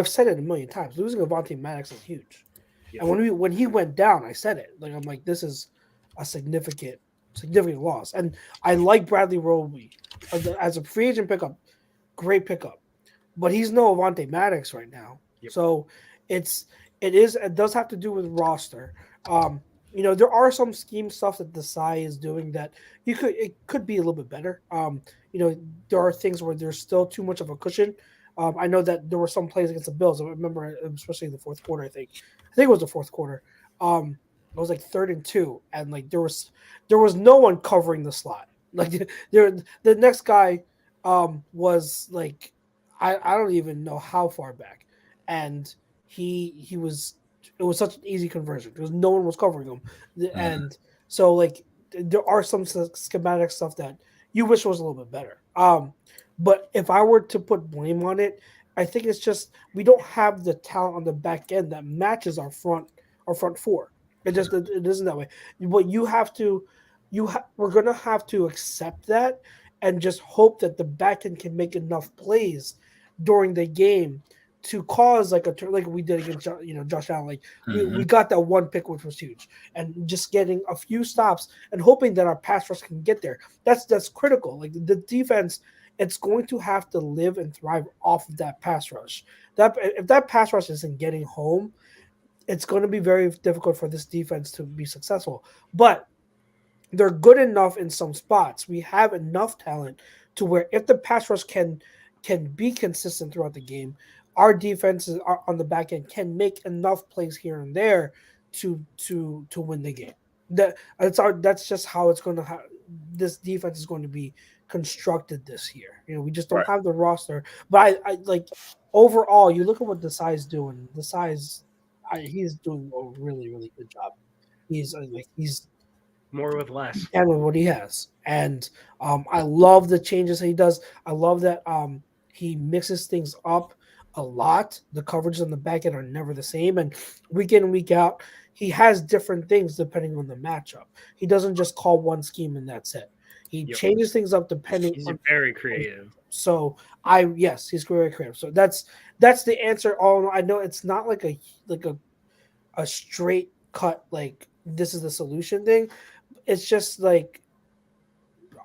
said it a million times. Losing Avonte Maddox is huge, and when he went down, I said it. I'm like, this is a significant loss. And I like Bradley Roby as a free agent pickup, great pickup, but he's no Avonte Maddox right now. Yep. So it does have to do with roster. There are some scheme stuff that Desai is doing that it could be a little bit better. There are things where there's still too much of a cushion. I know that there were some plays against the Bills. I remember, especially in the fourth quarter. I think it was the fourth quarter. It was like 3rd and 2, and like there was no one covering the slot. Like the next guy was like I don't even know how far back, and it was such an easy conversion because no one was covering him, and so like there are some schematic stuff that you wish was a little bit better. But if I were to put blame on it, I think it's just we don't have the talent on the back end that matches our front four. It isn't that way. But we're gonna have to accept that and just hope that the back end can make enough plays during the game to cause like we did against Josh Allen. Like we got that one pick, which was huge, and just getting a few stops and hoping that our pass rush can get there. That's critical. Like the defense it's going to have to live and thrive off of that pass rush. If that pass rush isn't getting home, it's going to be very difficult for this defense to be successful. But they're good enough in some spots. We have enough talent to where if the pass rush can be consistent throughout the game, our defenses on the back end can make enough plays here and there to win the game. That's just how it's going to this defense is going to be constructed this year. We just don't have the roster. But I like overall, you look at what Desai's doing. He's doing a really, really good job. He's more with less and with what he has. And I love the changes he does. I love that he mixes things up a lot. The coverages on the back end are never the same. And week in and week out, he has different things depending on the matchup. He doesn't just call one scheme and that's it. He changes things up depending. He's very creative. So he's very creative. So that's the answer. All I know, it's not like a straight cut like this is the solution thing. It's just like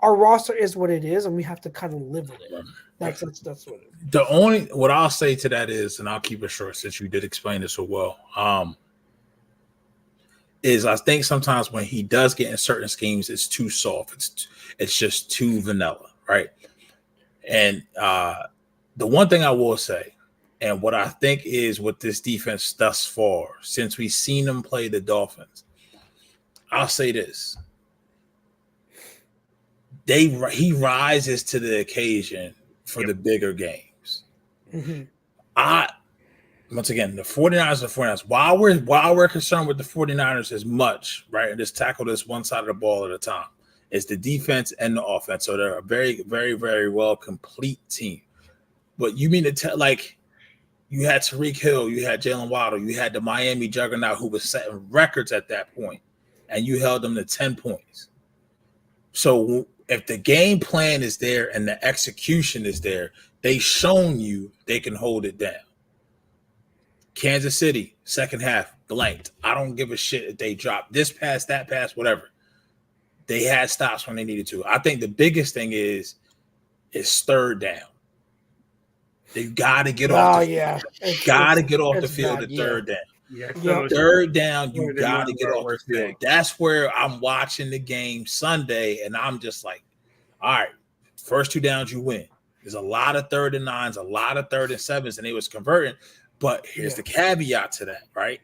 our roster is what it is, and we have to kind of live with it. That's what it is. What I'll say to that is, and I'll keep it short since you did explain it so well. Is I think sometimes when he does get in certain schemes, it's too soft. It's just too vanilla, right? And the one thing I will say, and what I think is with this defense thus far, since we've seen them play the Dolphins, I'll say this. He rises to the occasion for the bigger games. Mm-hmm. Once again, the 49ers are 49ers. While we're concerned with the 49ers as much, right, and just tackle this one side of the ball at a time, it's the defense and the offense. So they're a very, very, very well complete team. But you mean to tell, like, you had Tyreek Hill, you had Jalen Waddle, you had the Miami juggernaut who was setting records at that point, and you held them to 10 points. So if the game plan is there and the execution is there, they've shown you they can hold it down. Kansas City, second half, blanked. I don't give a shit if they drop this pass, that pass, whatever. They had stops when they needed to. I think the biggest thing is third down. They got to get off the field. Got to get off the field at third down. Third down, you got to get off the field. That's where I'm watching the game Sunday, and I'm just like, all right, first two downs, you win. There's a lot of 3rd and 9s, a lot of 3rd and 7s, and they was converting. But here's the caveat to that, right?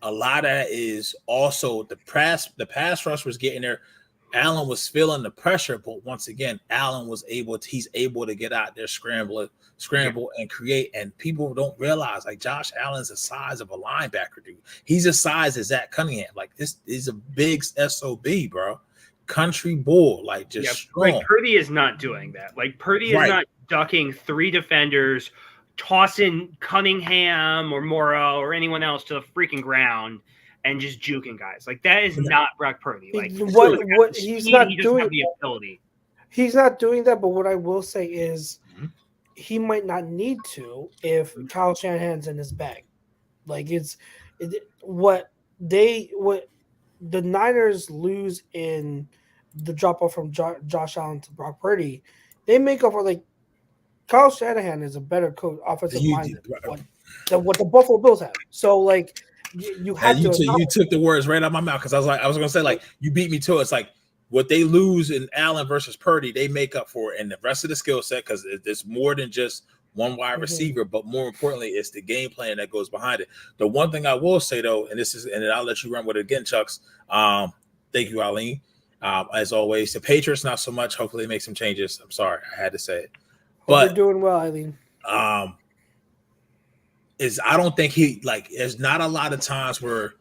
A lot of that is also the pass rush was getting there. Allen was feeling the pressure, but once again, Allen he's able to get out there, scramble and create. And people don't realize, like, Josh Allen's the size of a linebacker, dude. He's the size as Zach Cunningham. Like, this is a big SOB, bro. Country bull, like, just strong. Like, Purdy is not doing that. Like, Purdy is not ducking 3 defenders, tossing Cunningham or Morrow or anyone else to the freaking ground and just juking guys. Like, that is not Brock Purdy. Like, he's not doing have the ability. He's not doing that, but what I will say is he might not need to if Kyle Shanahan's in his bag. Like, what the Niners lose in the drop off from Josh Allen to Brock Purdy, they make up for, like, Kyle Shanahan is a better coach, offensive mind than what the Buffalo Bills have. So, like, you have you took the words right out of my mouth because I was going to say, like, you beat me to it. It's like what they lose in Allen versus Purdy, they make up for it in the rest of the skill set because it's more than just one wide receiver, but more importantly, it's the game plan that goes behind it. The one thing I will say, though, and then I'll let you run with it again, Chucks. Thank you, Eileen. As always, the Patriots, not so much. Hopefully, they make some changes. I'm sorry, I had to say it. But you're doing well, Eileen. I don't think there's not a lot of times where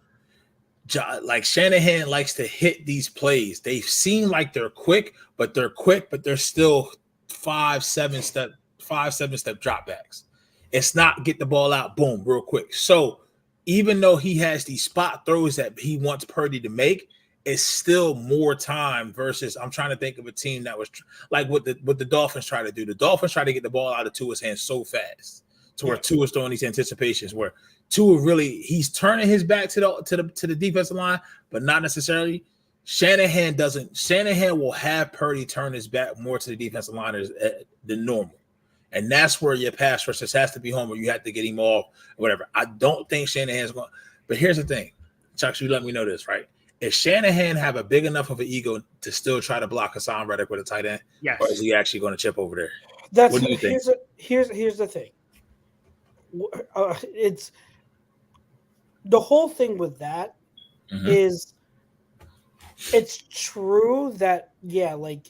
like Shanahan likes to hit these plays. They seem like they're quick, but they're still 5-7 step dropbacks. It's not get the ball out, boom, real quick. So even though he has these spot throws that he wants Purdy to make, it's still more time versus I'm trying to think of a team that was like what the Dolphins try to do. The Dolphins try to get the ball out of Tua's hands so fast to where Tua's throwing these anticipations where Tua really he's turning his back to the defensive line, but not necessarily. Shanahan will have Purdy turn his back more to the defensive liners than normal. And that's where your pass rush has to be home, or you have to get him off, or whatever. I don't think Shanahan's going. But here's the thing, Chuck, you let me know this, right? Is Shanahan have a big enough of an ego to still try to block Hassan Reddick with a tight end? Yes. Or is he actually going to chip over there? What do you think? Here's the thing. It's the whole thing with that is it's true that like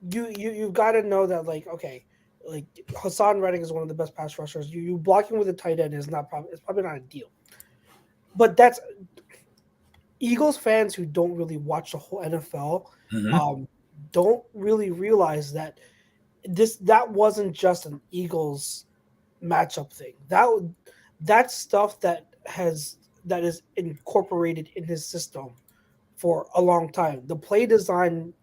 you've got to know that okay, like Hassan Reddick is one of the best pass rushers. You blocking with a tight end is probably not ideal. But that's Eagles fans who don't really watch the whole NFL don't really realize that that wasn't just an Eagles matchup thing. That's stuff that is incorporated in his system for a long time. The play design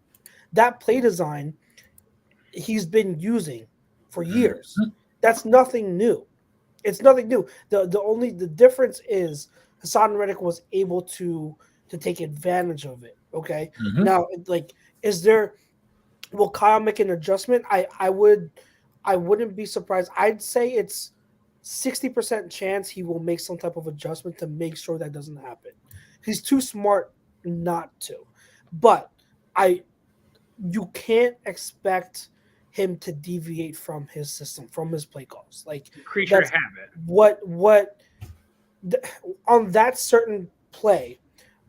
he's been using for years. That's nothing new. It's nothing new. The difference is Hassan Reddick was able to take advantage of it. Okay. Now, will Kyle make an adjustment? I wouldn't be surprised. I'd say it's 60% chance he will make some type of adjustment to make sure that doesn't happen. He's too smart not to. But you can't expect him to deviate from his system, from his play calls. Like creature of habit. On that certain play,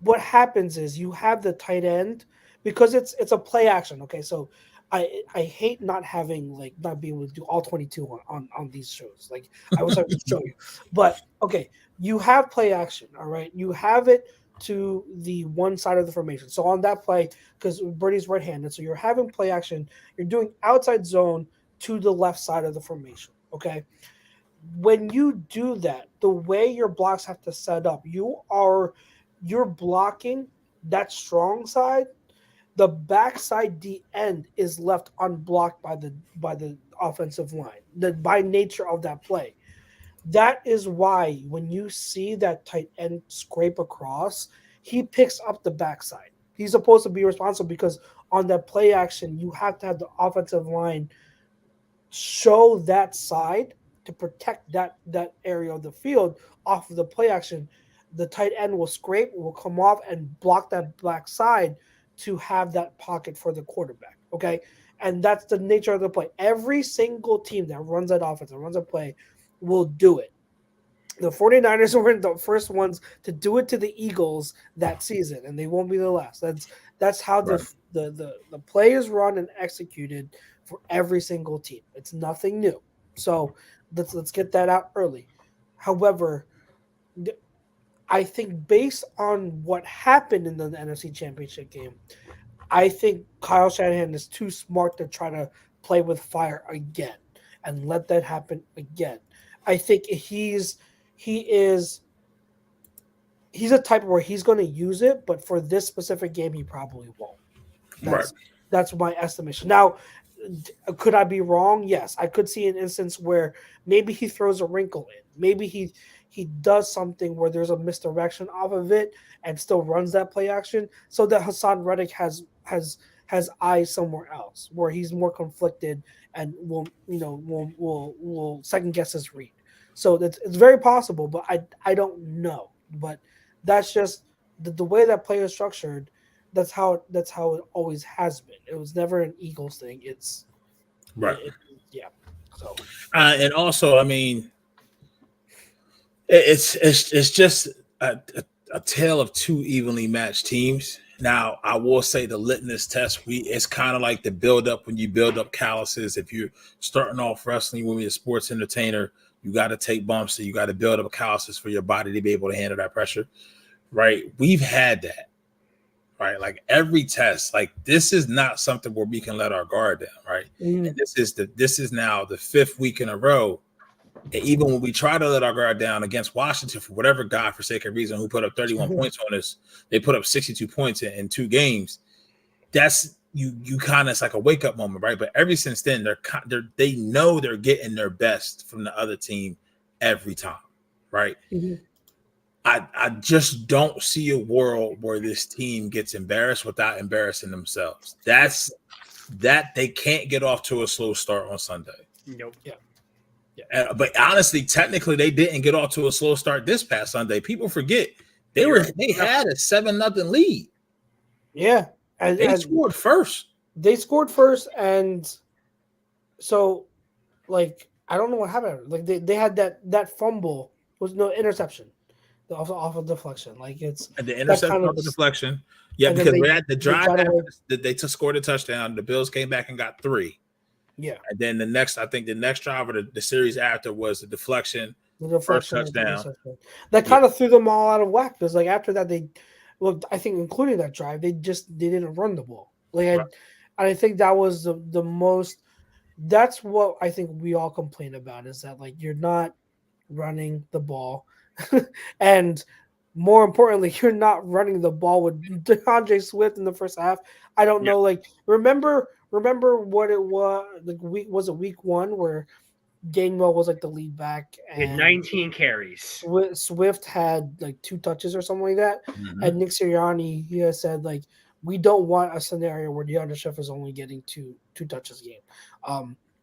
what happens is you have the tight end because it's a play action. Okay, so I hate not being able to do all 22 on these shows. Like I wish I could show you, but okay, you have play action. All right, you have it to the one side of the formation. So on that play, because Birdie's right-handed, so you're having play action. You're doing outside zone to the left side of the formation. Okay. When you do that, the way your blocks have to set up, you're blocking that strong side. The backside D end is left unblocked by the offensive line. By nature of that play. That is why when you see that tight end scrape across, he picks up the backside. He's supposed to be responsible because on that play action, you have to have the offensive line show that side to protect that area of the field off of the play action. The tight end will scrape, will come off and block that back side to have that pocket for the quarterback. Okay. And that's the nature of the play. Every single team that runs that offense, that runs a play, will do it. The 49ers were the first ones to do it to the Eagles that season, and they won't be the last. That's how the play is run and executed for every single team. It's nothing new. So let's get that out early. However, I think based on what happened in the NFC Championship game, I think Kyle Shanahan is too smart to try to play with fire again and let that happen again. I think he's a type where he's going to use it, but for this specific game, he probably won't. That's my estimation. Now, could I be wrong? Yes, I could see an instance where maybe he throws a wrinkle in. Maybe he does something where there's a misdirection off of it and still runs that play action, so that Hassan Reddick has eyes somewhere else where he's more conflicted and will second guess his read. So it's very possible, but I don't know. But that's just the way that play is structured. That's how it always has been. It was never an Eagles thing. It's yeah. So and also, I mean, it's just a tale of two evenly matched teams. Now, I will say the litmus test, it's kind of like the build up when you build up calluses. If you're starting off wrestling when you're a sports entertainer, you got to take bumps, so you got to build up calluses for your body to be able to handle that pressure, right? We've had that, right? Like every test, like this is not something where we can let our guard down, right? And this is now the 5th week in a row. And even when we try to let our guard down against Washington for whatever godforsaken reason, who put up 31 points on us, they put up 62 points in 2 games. That's you kind of, it's like a wake up moment, right? But ever since then, they know they're getting their best from the other team every time, right? I just don't see a world where this team gets embarrassed without embarrassing themselves. That they can't get off to a slow start on Sunday. Nope. Yeah. But honestly, technically, they didn't get off to a slow start this past Sunday. People forget they had a 7-0 lead. Yeah, and they scored first. They scored first, and so like I don't know what happened. Like they had that fumble was no interception, off of deflection. Like it's and the interception off the deflection. Yeah, because we had the drive they scored a touchdown. The Bills came back and got 3. Yeah, and then the next drive of the series after was the deflection. First touchdown. That kind of threw them all out of whack because like after that I think including that drive they didn't run the ball. Like I think that was the most. That's what I think we all complain about is that like you're not running the ball, and more importantly, you're not running the ball with DeAndre Swift in the first half. I don't know. Like remember what it was like was it week 1 where Gainwell was like the lead back and 19 carries. Swift had like 2 touches or something like that. Mm-hmm. And Nick Sirianni, he has said like we don't want a scenario where DeAndre Swift is only getting two touches a game.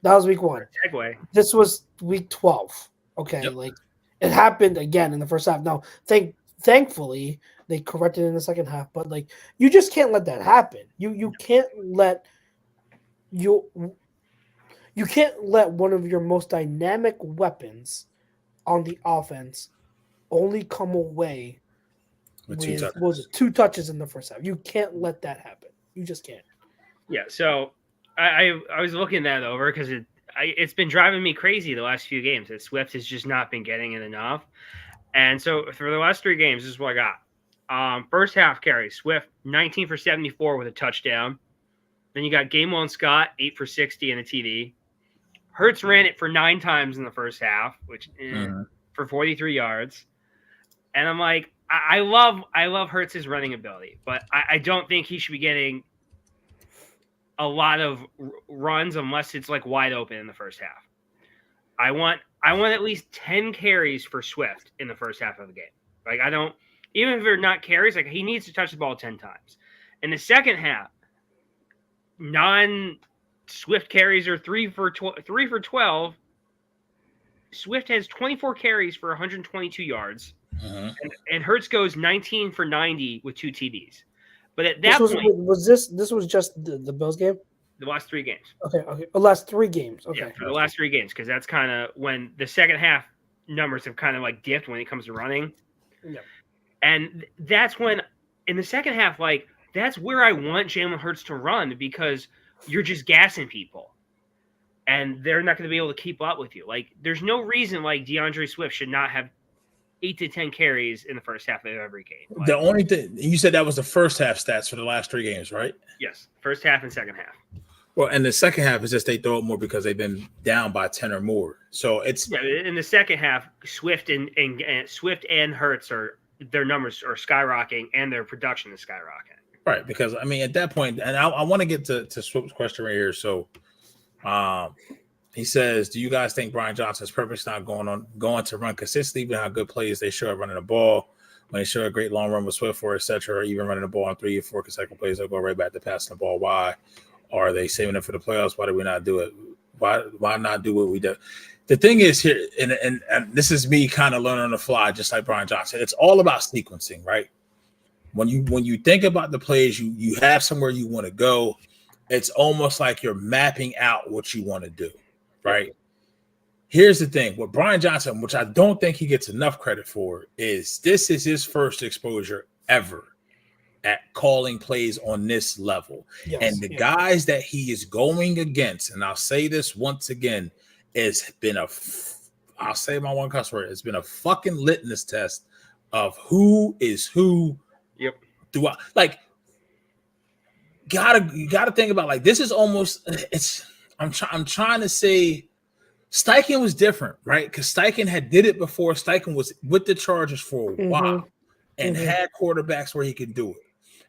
That was week 1. Segue. This was week 12. Okay, like it happened again in the first half. Now, thankfully they corrected it in the second half, but like you just can't let that happen. You can't let one of your most dynamic weapons on the offense only come away with 2 touches in the first half. You can't let that happen. You just can't. Yeah, so I was looking that over because it's been driving me crazy the last few games that Swift has just not been getting it enough. And so for the last 3 games, this is what I got. First half carries, Swift 19 for 74 with a touchdown. Then you got Gainwell and Scott 8 for 60 and a TD. Hurts ran it for 9 times in the first half, which for 43 yards. And I'm like, I love Hurts' running ability, but I don't think he should be getting a lot of runs unless it's like wide open in the first half. I want at least 10 carries for Swift in the first half of the game. Like even if they're not carries, like he needs to touch the ball 10 times. In the second half, non-Swift carries are 3 for 12. Swift has 24 carries for 122 yards. And Hurts goes 19 for 90 with 2 TDs. But at that point, this was just the Bills game? The last 3 games. Okay. The last 3 games. Okay. Yeah, for the last 3 games, because that's kind of when the second half numbers have kind of like dipped when it comes to running. Yeah. And that's when in the second half, like that's where I want Jalen Hurts to run because you're just gassing people. And they're not going to be able to keep up with you. Like there's no reason like DeAndre Swift should not have 8 to 10 carries in the first half of every game. Like, the only thing you said that was the first half stats for the last 3 games, right? Yes, first half and second half. Well, and the second half is just they throw it more because they've been down by 10 or more. So it's in the second half, Swift and Hurts their numbers are skyrocketing and their production is skyrocketing. Right, because I mean at that point, and I want to get to Swift's question right here. So, he says, "Do you guys think Brian Johnson's purpose not going to run consistently, even how good plays they show at running the ball? When they show a great long run with Swift or etc., or even running the ball on 3 or 4 consecutive plays, they'll go right back to passing the ball. Why are they saving it for the playoffs? Why do we not do it? Why not do what we do?" The thing is here, and this is me kind of learning on the fly, just like Brian Johnson. It's all about sequencing, right? When you think about the plays, you have somewhere you want to go. It's almost like you're mapping out what you want to do, right? Here's the thing with Brian Johnson, which I don't think he gets enough credit for, is this is his first exposure ever at calling plays on this level. Yes, and the guys that he is going against, and I'll say this once again, it's been I'll say my one cuss word, it's been a fucking litmus test of who is who. Yep. Throughout, like, you gotta think about like this is almost I'm trying to say Steichen was different, right? Because Steichen had did it before. Steichen was with the Chargers for a while and had quarterbacks where he could do it.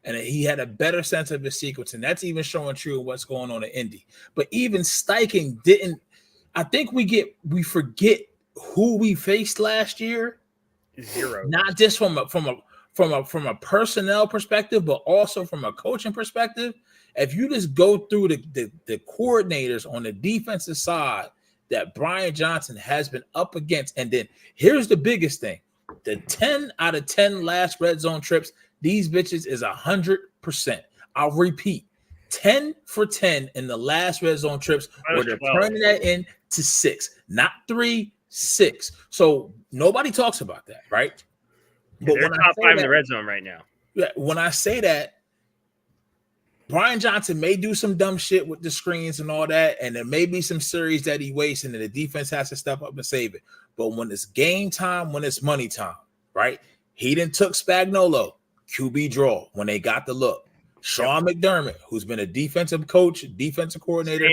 And he had a better sense of his sequence. And that's even showing true of what's going on in Indy. But even Steichen didn't. I think we forget who we faced last year. Zero. Not just from a personnel perspective, but also from a coaching perspective. If you just go through the coordinators on the defensive side that Brian Johnson has been up against, and then here's the biggest thing: the 10 out of 10 last red zone trips, these bitches is 100%. I'll repeat: 10 for 10 in the last red zone trips, where they're 12. turning that into 6, not 3, 6. So nobody talks about that, right? But they're top 5 in the red zone right now. Yeah, when I say that, Brian Johnson may do some dumb shit with the screens and all that, and there may be some series that he wastes, and then the defense has to step up and save it. But when it's game time, when it's money time, right? He done took Spagnuolo, QB draw, when they got the look. Sean McDermott, who's been a defensive coach, defensive coordinator.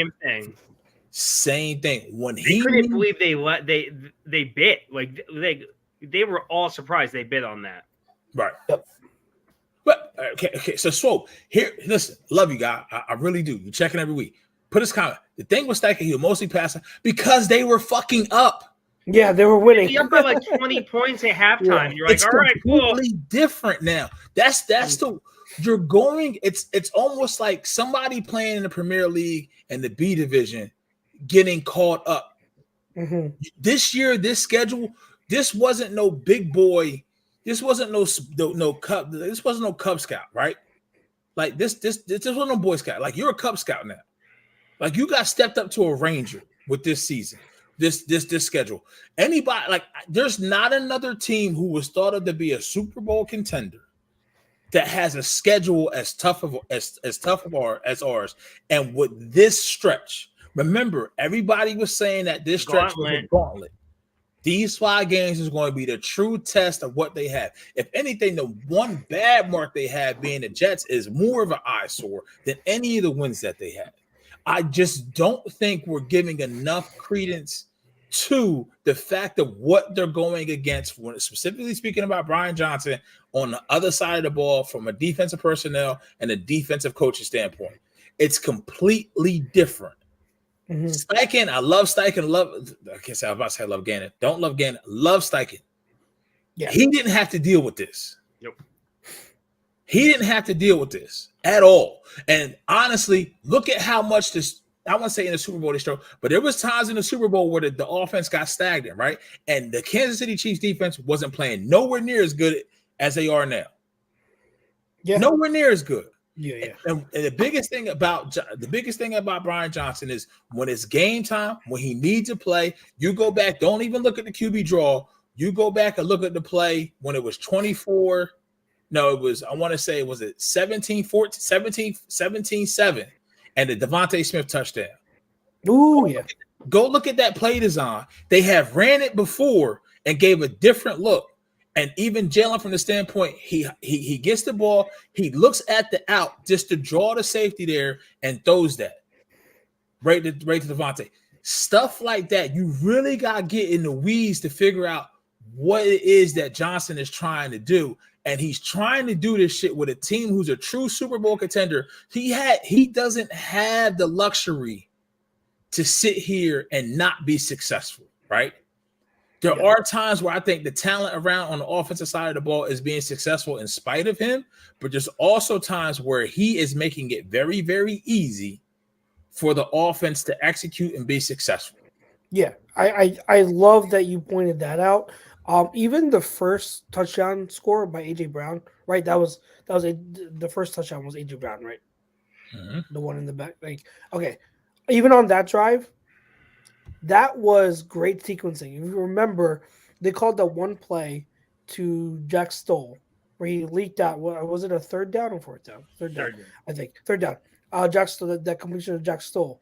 Same thing. When They couldn't believe they bit. Like they were all surprised they bit on that. Right. Yep. But okay. So Swope, here, listen, love you, guy. I really do. You checking every week. Put his comment. The thing with Steichen, he was mostly passing because they were fucking up. Yeah, they were winning. He up by like 20 points at halftime. Yeah. You're like, it's all right, cool. Completely different now. That's the you're going. It's almost like somebody playing in the Premier League and the B division getting caught up. Mm-hmm. This year, this schedule, this wasn't no big boy. This wasn't no Cub. This wasn't no Cub Scout, right? Like this wasn't no Boy Scout. Like you're a Cub Scout now. Like you got stepped up to a Ranger with this season, this schedule. Anybody like there's not another team who was thought of to be a Super Bowl contender that has a schedule as tough as ours, and with this stretch. Remember, everybody was saying that this stretch was a gauntlet. These 5 games is going to be the true test of what they have. If anything, the one bad mark they have being the Jets is more of an eyesore than any of the wins that they had. I just don't think we're giving enough credence to the fact of what they're going against, when specifically speaking about Brian Johnson on the other side of the ball from a defensive personnel and a defensive coaching standpoint. It's completely different. Mm-hmm. Steichen, I love Steichen. I can't say I was about to say I love Gannon. Don't love Gannon. Love Steichen. Yeah. He didn't have to deal with this. Nope. He didn't have to deal with this at all. And honestly, look at how much this, I won't say in the Super Bowl they struggled, but there was times in the Super Bowl where the offense got stagnant, right? And the Kansas City Chiefs defense wasn't playing nowhere near as good as they are now. Yeah. Nowhere near as good. Yeah. And the biggest thing about Brian Johnson is when it's game time, when he needs to play, you go back, don't even look at the QB draw. You go back and look at the play when it was 24. No, it was, I want to say, was it 17-7, and the Devontae Smith touchdown. Ooh, yeah. Go look at that play design. They have ran it before and gave a different look. And even Jalen, from the standpoint, he gets the ball, he looks at the out just to draw the safety there and throws that right to Devontae. Stuff like that, you really got to get in the weeds to figure out what it is that Johnson is trying to do. And he's trying to do this shit with a team who's a true Super Bowl contender. He doesn't have the luxury to sit here and not be successful, right? There are times where I think the talent around on the offensive side of the ball is being successful in spite of him, but there's also times where he is making it very, very easy for the offense to execute and be successful. Yeah, I love that you pointed that out. Even the first touchdown score by AJ Brown, right? The first touchdown was AJ Brown, right? Mm-hmm. The one in the back. Like, okay, even on that drive, that was great sequencing. If you remember, they called that one play to Jack Stoll where he leaked out. Was it a third down or fourth down? Third down. I think third down. Jack Stoll, that completion of Jack Stoll.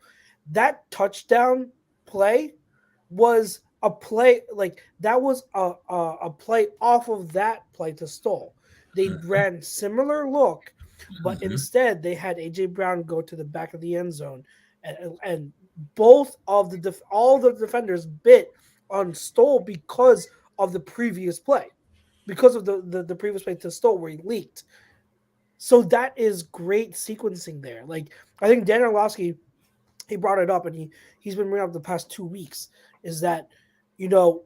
That touchdown play was a play, like that was a play off of that play to Stoll. They ran similar look, but instead they had AJ Brown go to the back of the end zone, and both of all the defenders bit on Stoll because of the previous play, because of the previous play to Stoll where he leaked. So that is great sequencing there. Like I think Dan Orlovsky, he brought it up, and he's been bringing up the past 2 weeks, is that, you know,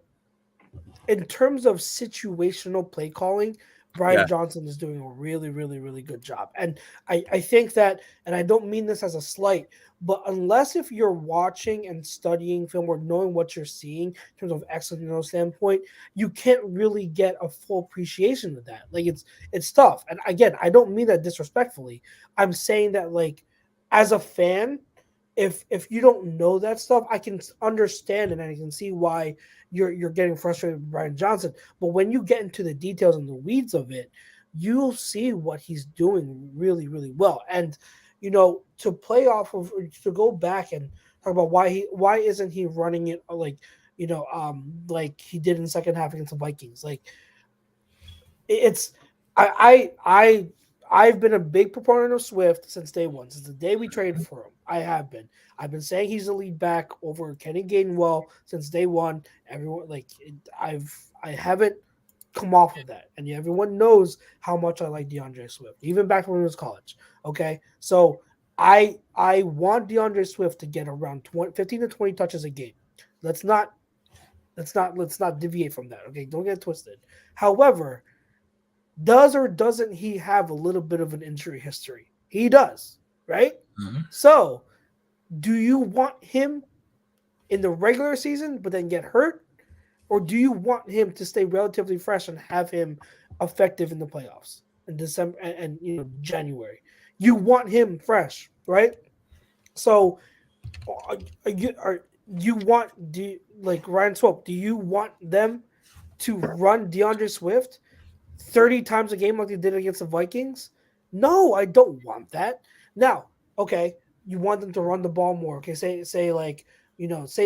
in terms of situational play calling, Brian Johnson is doing a really, really, really good job. And I think that, and I don't mean this as a slight, but unless if you're watching and studying film or knowing what you're seeing in terms of excellent standpoint, you can't really get a full appreciation of that. Like it's tough. And again, I don't mean that disrespectfully. I'm saying that like as a fan, if you don't know that stuff, I can understand and I can see why you're getting frustrated with Brian Johnson. But when you get into the details and the weeds of it, you'll see what he's doing really, really well. And to play off of, to go back and talk about why isn't he running it like like he did in the second half against the Vikings? Like it's I've been a big proponent of Swift since day one, since the day we traded for him. I've been saying he's the lead back over Kenny Gainwell since day one. Everyone I haven't come off of that, and everyone knows how much I like DeAndre Swift, even back when he was college. Okay, so I want DeAndre Swift to get around 15 to 20 touches a game. Let's not deviate from that. Okay, don't get it twisted. However, does or doesn't he have a little bit of an injury history? He does, right? Mm-hmm. So, do you want him in the regular season but then get hurt? Or do you want him to stay relatively fresh and have him effective in the playoffs in December and January? You want him fresh, right? So, like Ryan Swope, do you want them to run DeAndre Swift 30 times a game like they did against the Vikings? No, I don't want that. Now, okay, you want them to run the ball more. Okay, say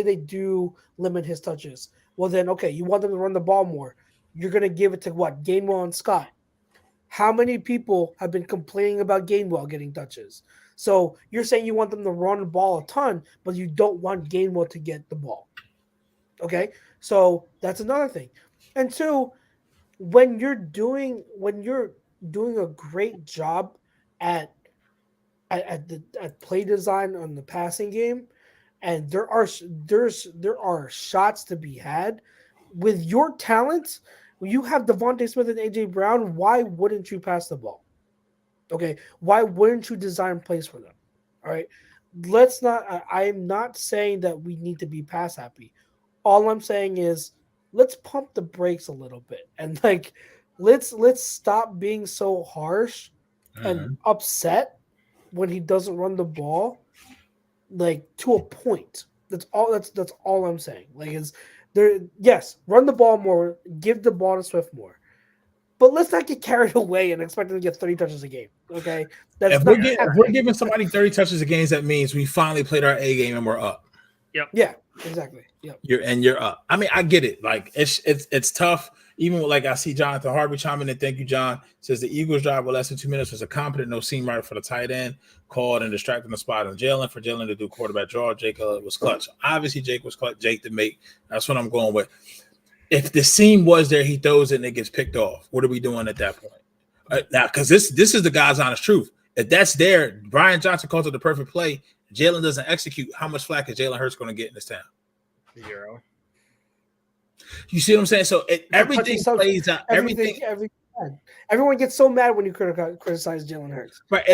they do limit his touches. Well, then, okay, you want them to run the ball more. You're going to give it to what? Gainwell and Scott. How many people have been complaining about Gainwell getting touches? So you're saying you want them to run the ball a ton, but you don't want Gainwell to get the ball. Okay, so that's another thing. And two, when you're doing a great job at play design on the passing game, and there are shots to be had with your talents. When you have Devontae Smith and AJ Brown, why wouldn't you pass the ball? Okay, why wouldn't you design plays for them? All right, let's not. I'm not saying that we need to be pass happy. All I'm saying is let's pump the brakes a little bit and let's stop being so harsh and upset when he doesn't run the ball, like to a point. That's all I'm saying. Like is there? Yes, run the ball more, give the ball to Swift more, but let's not get carried away and expect them to get 30 touches a game. Okay, if we're giving somebody 30 touches a game, that means we finally played our A game and we're up. Yep. Yeah. Exactly. Yep. You're up. I mean, I get it. Like it's tough. Even like I see Jonathan Harvey chiming in. Thank you, John. Says the Eagles drive with less than 2 minutes was a competent no seam right for the tight end, called and distracting the spot on Jalen for Jalen to do quarterback draw. Jake was clutch. Obviously, Jake was clutch. Jake to make. That's what I'm going with. If the seam was there, he throws it and it gets picked off. What are we doing at that point? Now, because this is the God's honest truth. If that's there, Brian Johnson calls it the perfect play. Jalen doesn't execute. How much flack is Jalen Hurts going to get in this town? 0. You see what I'm saying? So everything plays out. Everyone gets so mad when you criticize Jalen Hurts. Right.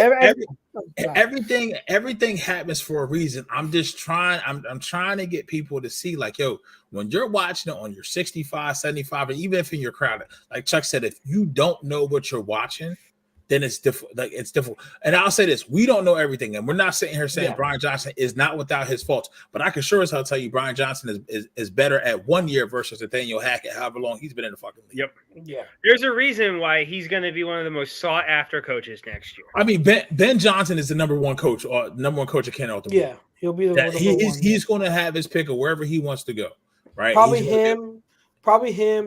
Everything happens for a reason. I'm just trying. I'm trying to get people to see, like, yo, when you're watching it on your 65, 75, or even if in your crowd, like Chuck said, if you don't know what you're watching, then it's difficult. Like it's difficult. And I'll say this: we don't know everything, and we're not sitting here saying Brian Johnson is not without his faults. But I can sure as hell tell you, Brian Johnson is better at 1 year versus Nathaniel Hackett, however long he's been in the fucking league. Yep. Yeah. There's a reason why he's going to be one of the most sought after coaches next year. I mean, Ben Johnson is the number one coach of Canada. Yeah, he'll be the number one. He's going to have his pick of wherever he wants to go. Right? Probably him,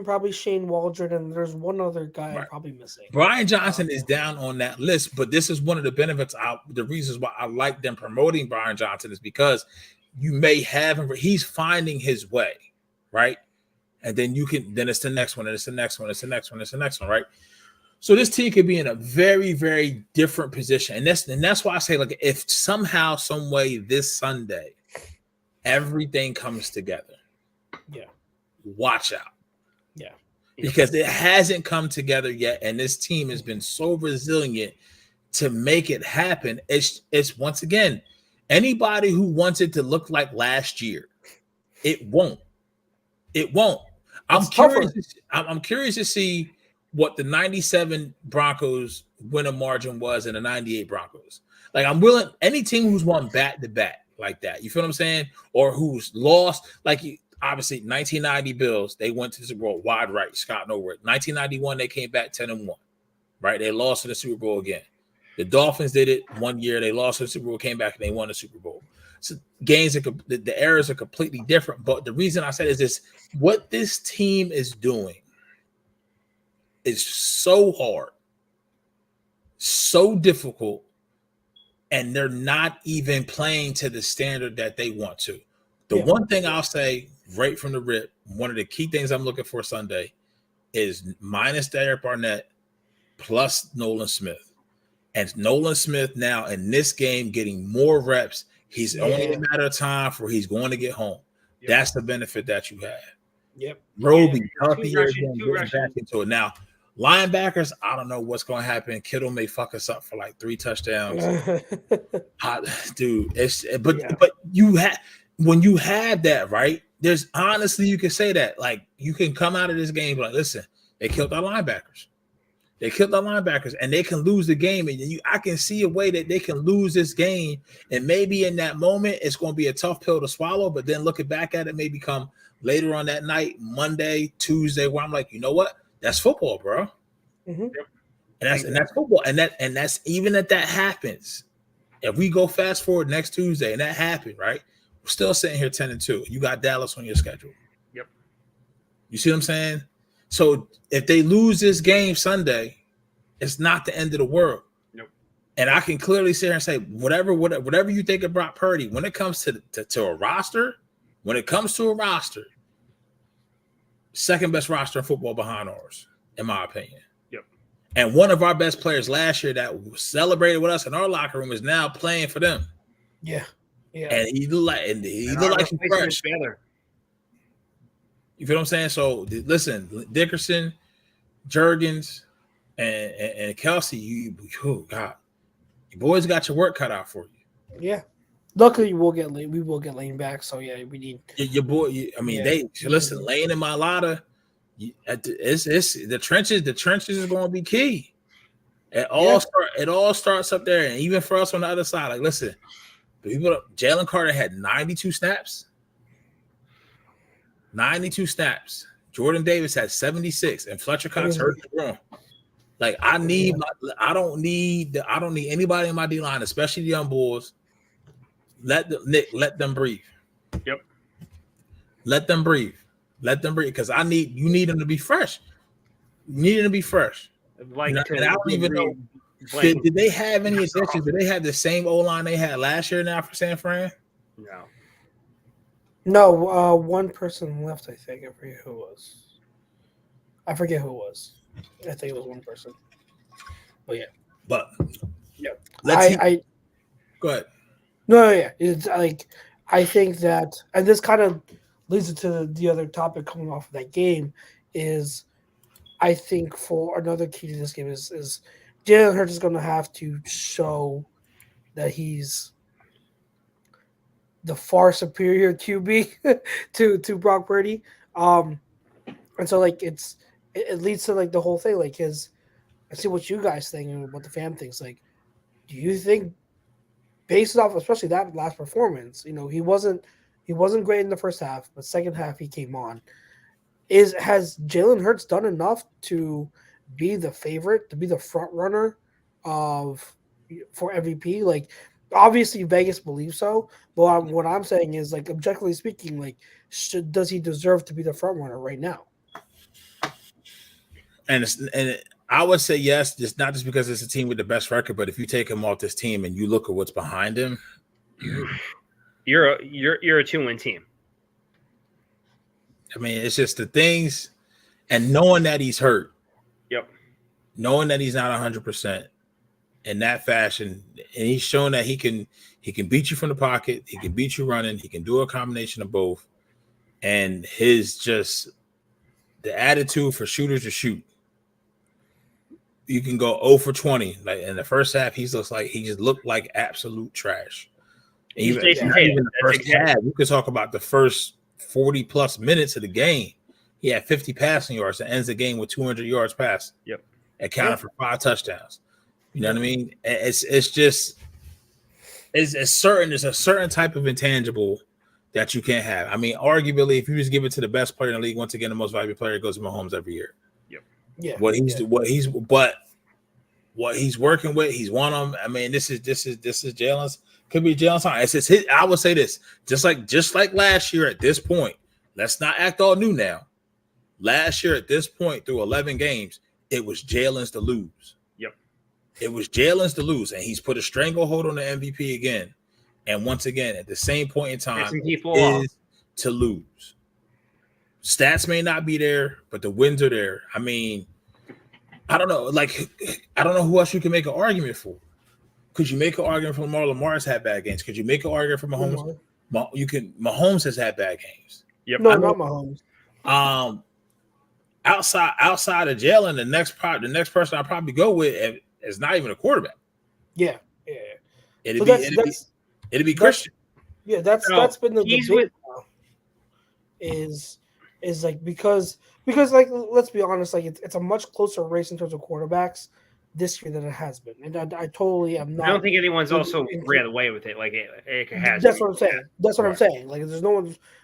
probably Shane Waldron, and there's one other guy I'm probably missing. Brian Johnson is down on that list, but this is one of the benefits. The reasons why I like them promoting Brian Johnson is because you may have him. He's finding his way, right? And then it's the next one, and it's the next one, it's the next one, it's the next one, right? So this team could be in a very, very different position, and that's why I say, like, if somehow, some way, this Sunday, everything comes together. Yeah. Watch out. Yeah. because it hasn't come together yet, and this team has been so resilient to make it happen. It's once again, anybody who wants it to look like last year, it won't. It won't. I'm curious to see what the 97 Broncos winner margin was in the 98 Broncos. Like, I'm willing, any team who's won back to back like that, you feel what I'm saying? Or who's lost, like, obviously 1990 Bills, they went to the Super Bowl wide right, Scott Norwood. 1991, they came back 10-1, right? They lost in the Super Bowl again. The Dolphins did it one year. They lost in the Super Bowl, came back, and they won the Super Bowl. So games, the eras are completely different. But the reason I said is this: what this team is doing is so hard, so difficult, and they're not even playing to the standard that they want to. The one thing I'll say right from the rip, one of the key things I'm looking for Sunday is minus Derek Barnett plus Nolan Smith. And Nolan Smith now in this game getting more reps. He's only a matter of time for he's going to get home. Yep. That's the benefit that you have. Yep. Roby, healthier again, getting back into it. Now, linebackers, I don't know what's going to happen. Kittle may fuck us up for like 3 touchdowns. Dude, but you have, when you have that, right? There's honestly, you can say that. Like, you can come out of this game like, listen, they killed our linebackers. They killed our linebackers, and they can lose the game. And I can see a way that they can lose this game. And maybe in that moment, it's going to be a tough pill to swallow. But then looking back at it, maybe come later on that night, Monday, Tuesday, where I'm like, you know what? That's football, bro. Mm-hmm. And that's football. And that's even if that happens. If we go fast forward next Tuesday and that happened, right? We're still sitting here 10-2. You got Dallas on your schedule. Yep. You see what I'm saying? So if they lose this game Sunday, it's not the end of the world. Nope. And I can clearly sit here and say, whatever you think of Brock Purdy, when it comes to a roster, second best roster in football behind ours, in my opinion. Yep. And one of our best players last year that celebrated with us in our locker room is now playing for them. Yeah. Yeah. And he looked like he's fresh. You feel what I'm saying? So listen, Dickerson, Juergens, and Kelsey, oh God, you boys got your work cut out for you. Yeah. Luckily, we will get Lane back. So yeah, we need your boy. Listen, Lane and Mailata. It's the trenches. The trenches is going to be key. It all starts up there, and even for us on the other side. Like, listen, Jalen Carter had 92 snaps. 92 snaps. Jordan Davis had 76, and Fletcher Cox hurt the room. Like, I don't need anybody in my D line, especially the young boys. Let them breathe. Yep. Let them breathe. Because you need them to be fresh. You need them to be fresh. Like, and I don't even know. Did they have any additions? Did they have the same O-line they had last year now for San Fran? No. No, one person left, I think. I forget who it was. I think it was one person. But yeah. Go ahead. No, yeah. It's like, I think that, and this kind of leads into the other topic coming off of that game, is I think for another key to this game is Jalen Hurts is going to have to show that he's the far superior QB to Brock Purdy. And so like it leads to like the whole thing. Like I see what you guys think and what the fam thinks. Like, do you think based off especially that last performance, he wasn't great in the first half, but second half he came on. Has Jalen Hurts done enough to be the favorite, to be the front runner for MVP? Like, obviously Vegas believes so, but what I'm saying is, like, objectively speaking, like, does he deserve to be the front runner right now? And I would say yes, just not just because it's a team with the best record, but if you take him off this team and you look at what's behind him, you're a 2-win team. I mean, it's just the things, and knowing that he's hurt. Yep. Knowing that he's not 100% in that fashion, and he's shown that he can beat you from the pocket, he can beat you running, he can do a combination of both, and his just the attitude for shooters to shoot. You can go 0 for 20. Like in the first half, he just looked like absolute trash. Even the first half, you could talk about the first 40 plus minutes of the game. He had 50 passing yards and ends the game with 200 yards passing. Yep. Accounted for 5 touchdowns. You know what I mean? It's just it's a certain type of intangible that you can't have. I mean, arguably, if you just give it to the best player in the league, once again, the most valuable player goes to Mahomes every year. Yep. Yeah. What he's working with, he's won them. I mean, this is Jalen's. Could be Jalen's time. It's his. I would say this, just like last year at this point. Let's not act all new now. Last year at this point, through 11 games, it was Jalen's to lose. Yep. It was Jalen's to lose, and he's put a stranglehold on the MVP again. And once again, at the same point in time, is to lose. Stats may not be there, but the wins are there. I mean, I don't know. Like, I don't know who else you can make an argument for. Could you make an argument for Lamar? Lamar's had bad games. Could you make an argument for Mahomes? Mahomes has had bad games. Yep. No, not Mahomes. Outside of Jalen, the next person I'll probably go with is not even a quarterback. Yeah. It'd be Christian. Yeah, that's been the debate now, is like because like, let's be honest, like it's a much closer race in terms of quarterbacks this year than it has been, and I totally am not. I don't think anyone's also ran away with it like it has. That's what I'm saying. That's what I'm saying. Like, there's no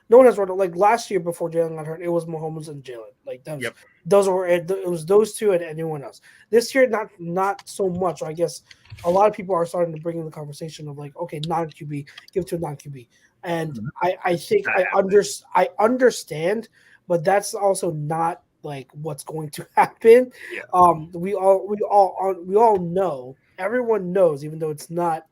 one has run like last year before Jalen got hurt. It was Mahomes and Jalen. Like that was, those were it was those two and anyone else. This year, not so much. I guess a lot of people are starting to bring in the conversation of like, okay, non-QB, give it to a non-QB, and I think I understand, but that's also not like what's going to happen. Yeah. We all know, everyone knows, even though it's not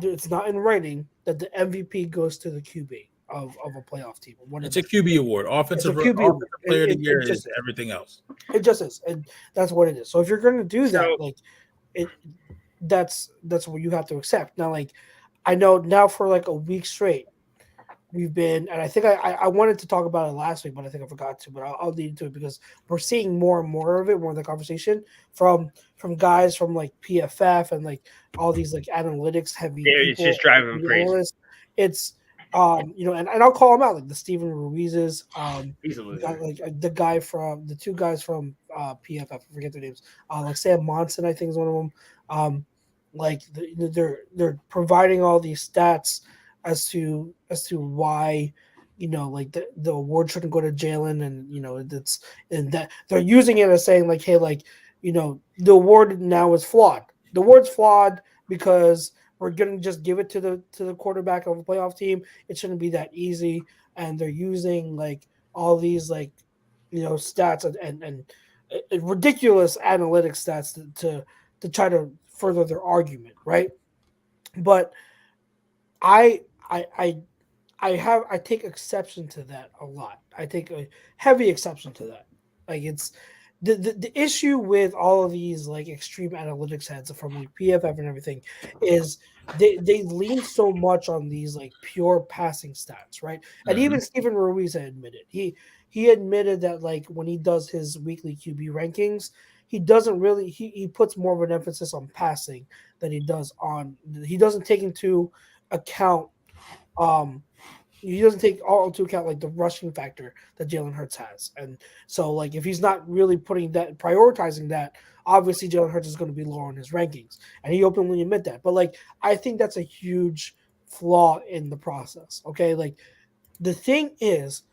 in writing, that the MVP goes to the QB of a playoff team. It's a QB award. Offensive player of the year is everything else. It just is, and that's what it is. So if you're going to do that, that's what you have to accept. Now, like, I know now for like a week straight, we've been, and I think I wanted to talk about it last week, but I think I forgot to. But I'll lead into it because we're seeing more and more of it, more of the conversation from guys from like PFF and like all these like analytics heavy. Yeah, it's just driving them crazy. It's and I'll call them out, like the Steven Ruiz's, easily, like the two guys from PFF, I forget their names, like Sam Monson, I think is one of them. They're providing all these stats as to why, like the award shouldn't go to Jalen, and that they're using it as saying like, hey, like, the award now is flawed. The award's flawed because we're going to just give it to the quarterback of a playoff team. It shouldn't be that easy. And they're using like all these like, stats and ridiculous analytic stats to try to further their argument, right? But I take exception to that a lot. I take a heavy exception to that. Like, it's the issue with all of these like extreme analytics heads from like PFF and everything is they lean so much on these like pure passing stats, right? And even Steven Ruiz admitted he admitted that like when he does his weekly QB rankings, he doesn't really he puts more of an emphasis on passing than he doesn't take into account he doesn't take all into account like the rushing factor that Jalen Hurts has. And so like if he's not really prioritizing that, obviously Jalen Hurts is going to be lower in his rankings. And he openly admit that. But like I think that's a huge flaw in the process. Okay. Like the thing is,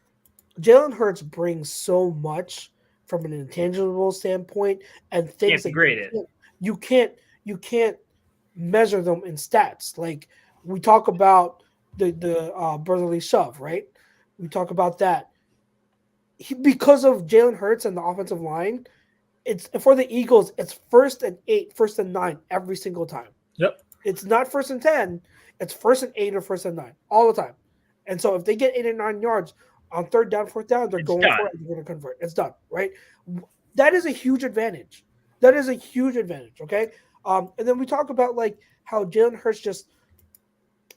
Jalen Hurts brings so much from an intangible standpoint and things that you can't measure them in stats. Like we talk about the brotherly shove, right? We talk about that. Because of Jalen Hurts and the offensive line, it's for the Eagles, it's 1st and 8, 1st and 9 every single time. Yep. It's not 1st and 10, it's 1st and 8 or 1st and 9 all the time. And so if they get 8 and 9 yards on 3rd down, 4th down, they're going for it, they're going to convert. It's done, right? That is a huge advantage. Okay? And then we talk about like how Jalen Hurts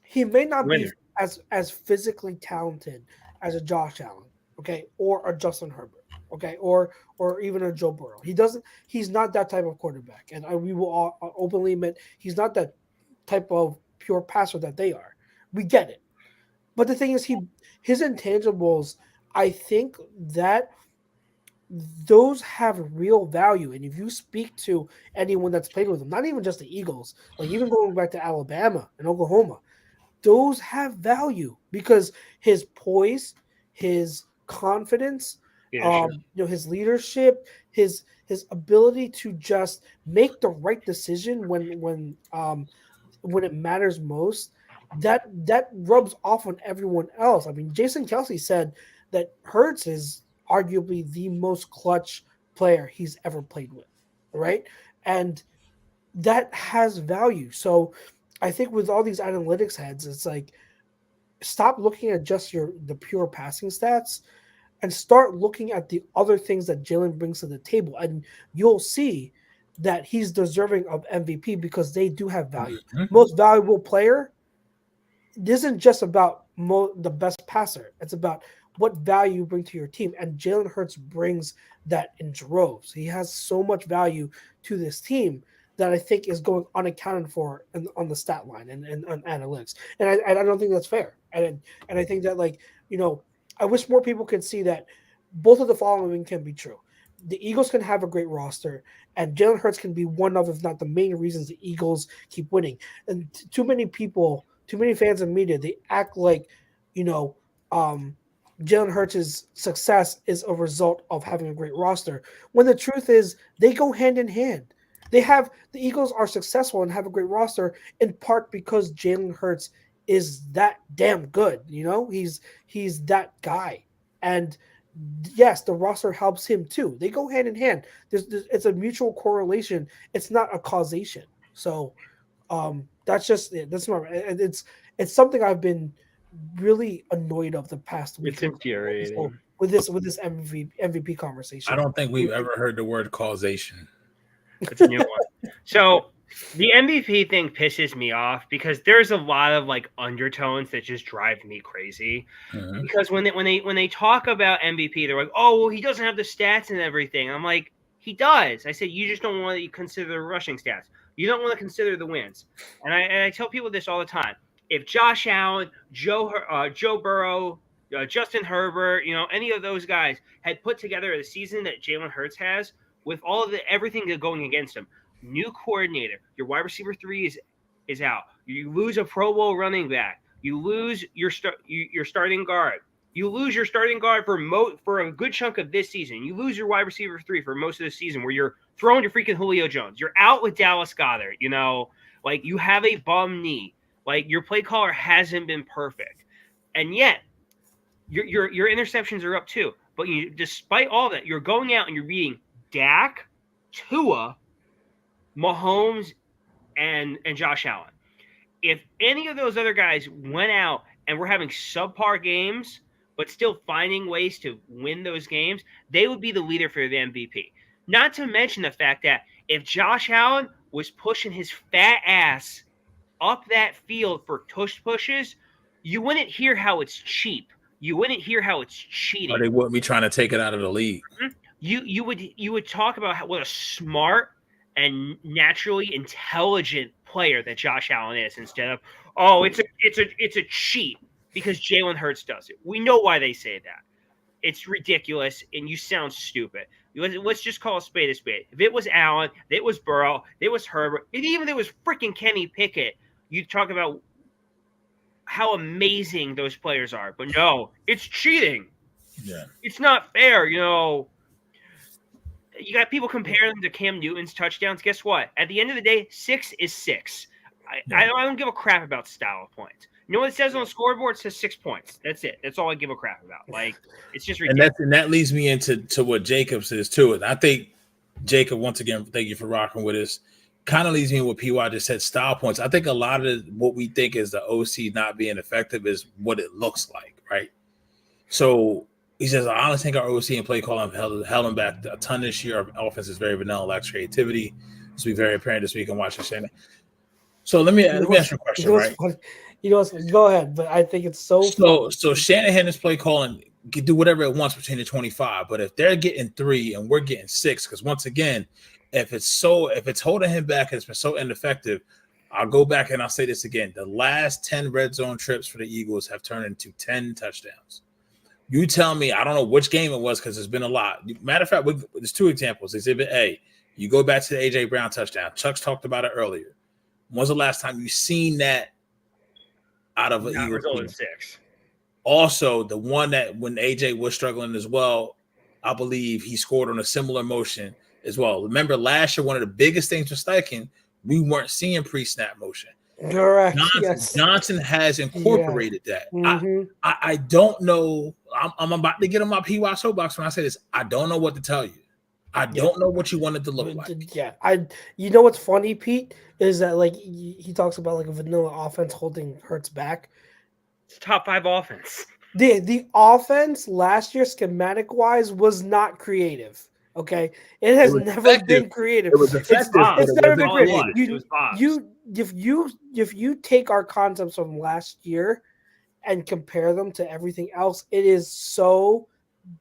he may not be as physically talented as a Josh Allen, okay, or a Justin Herbert, okay, or even a Joe Burrow. He's not that type of quarterback, and we will all openly admit he's not that type of pure passer that they are. We get it, but the thing is, his intangibles. I think that those have real value, and if you speak to anyone that's played with them, not even just the Eagles, like even going back to Alabama and Oklahoma, those have value because his poise, his confidence, his leadership, his ability to just make the right decision when it matters most, that rubs off on everyone else. I mean, Jason Kelsey said that Hurts is arguably the most clutch player he's ever played with, right? And that has value. So I think with all these analytics heads, it's like stop looking at just the pure passing stats and start looking at the other things that Jalen brings to the table. And you'll see that he's deserving of MVP because they do have value. Most valuable player isn't just about the best passer. It's about what value you bring to your team. And Jalen Hurts brings that in droves. He has so much value to this team that I think is going unaccounted for on the stat line and on analytics. And I don't think that's fair. And I think that, like, I wish more people could see that both of the following can be true. The Eagles can have a great roster, and Jalen Hurts can be one of, if not the main reasons the Eagles keep winning. And too many fans and media, they act like, Jalen Hurts' success is a result of having a great roster, when the truth is they go hand in hand. The Eagles are successful and have a great roster in part because Jalen Hurts is that damn good. He's that guy. And yes, the roster helps him too. They go hand in hand. It's a mutual correlation. It's not a causation. So that's just it. That's not. It's something I've been really annoyed of the past week. It's infuriating with this MVP conversation. I don't think we've ever heard the word causation. It's a new one. So the MVP thing pisses me off because there's a lot of like undertones that just drive me crazy. Mm-hmm. Because when they talk about MVP, they're like, "Oh, well, he doesn't have the stats and everything." I'm like, he does. I said, you just don't want to consider the rushing stats. You don't want to consider the wins. And I tell people this all the time. If Josh Allen, Joe Burrow, Justin Herbert, any of those guys had put together the season that Jalen Hurts has, with all of everything going against him, new coordinator, your wide receiver 3 is out. You lose a Pro Bowl running back. You lose your starting guard. You lose your starting guard for a good chunk of this season. You lose your wide receiver 3 for most of the season, where you're throwing your freaking Julio Jones. You're out with Dallas Goedert. Like you have a bum knee. Like your play caller hasn't been perfect, and yet your interceptions are up too. But despite all that, you're going out and you're beating Dak, Tua, Mahomes, and Josh Allen. If any of those other guys went out and were having subpar games, but still finding ways to win those games, they would be the leader for the MVP. Not to mention the fact that if Josh Allen was pushing his fat ass up that field for tush pushes, you wouldn't hear how it's cheap. You wouldn't hear how it's cheating. Or they wouldn't be trying to take it out of the league. Mm-hmm. You would talk about what a smart and naturally intelligent player that Josh Allen is, instead of, oh, it's a cheat because Jalen Hurts does it. We know why they say that. It's ridiculous, and you sound stupid. Let's just call a spade a spade. If it was Allen, if it was Burrow, if it was Herbert, even if it was freaking Kenny Pickett, you'd talk about how amazing those players are. But no, it's cheating. Yeah. It's not fair, You got people comparing them to Cam Newton's touchdowns. Guess what? At the end of the day, 6 is 6. I don't give a crap about style of points. You know what it says on the scoreboard? It says 6 points. That's it. That's all I give a crap about. Like, it's just ridiculous. And that leads me into what Jacob says too. And I think Jacob, once again, thank you for rocking with us. Kind of leads me with PY just said, style points. I think a lot of what we think is the OC not being effective is what it looks like, right? So he says, I honestly think our OC and play call have held him back a ton this year. Our offense is very vanilla, lacks creativity. This will be very apparent this week in watching Shannon. So let me ask you a question, right? Go ahead, but I think it's so Shanahan is play calling can do whatever it wants between the 25. But if they're getting 3 and we're getting 6, because once again, if it's holding him back, it's been so ineffective. I'll go back and I'll say this again. The last 10 red zone trips for the Eagles have turned into 10 touchdowns. You tell me, I don't know which game it was because there's been a lot. Matter of fact, there's 2 examples. Exhibit A, you go back to the A.J. Brown touchdown. Chuck's talked about it earlier. When's the last time you seen that out of an Eagles team? 6. Also, the one that when AJ was struggling as well, I believe he scored on a similar motion as well. Remember last year, one of the biggest things with Steichen, we weren't seeing pre-snap motion. Correct. Johnson has incorporated that. Mm-hmm. I don't know. I'm about to get on my PY soapbox when I say this. I don't know what to tell you. I don't know what you want it to look like. Yeah, you know what's funny, Pete, is that like he talks about like a vanilla offense holding Hurts back. Top 5 offense. The offense last year, schematic wise, was not creative. Okay, it has never been creative. It was effective. It's never been creative. If you take our concepts from last year and compare them to everything else, it is so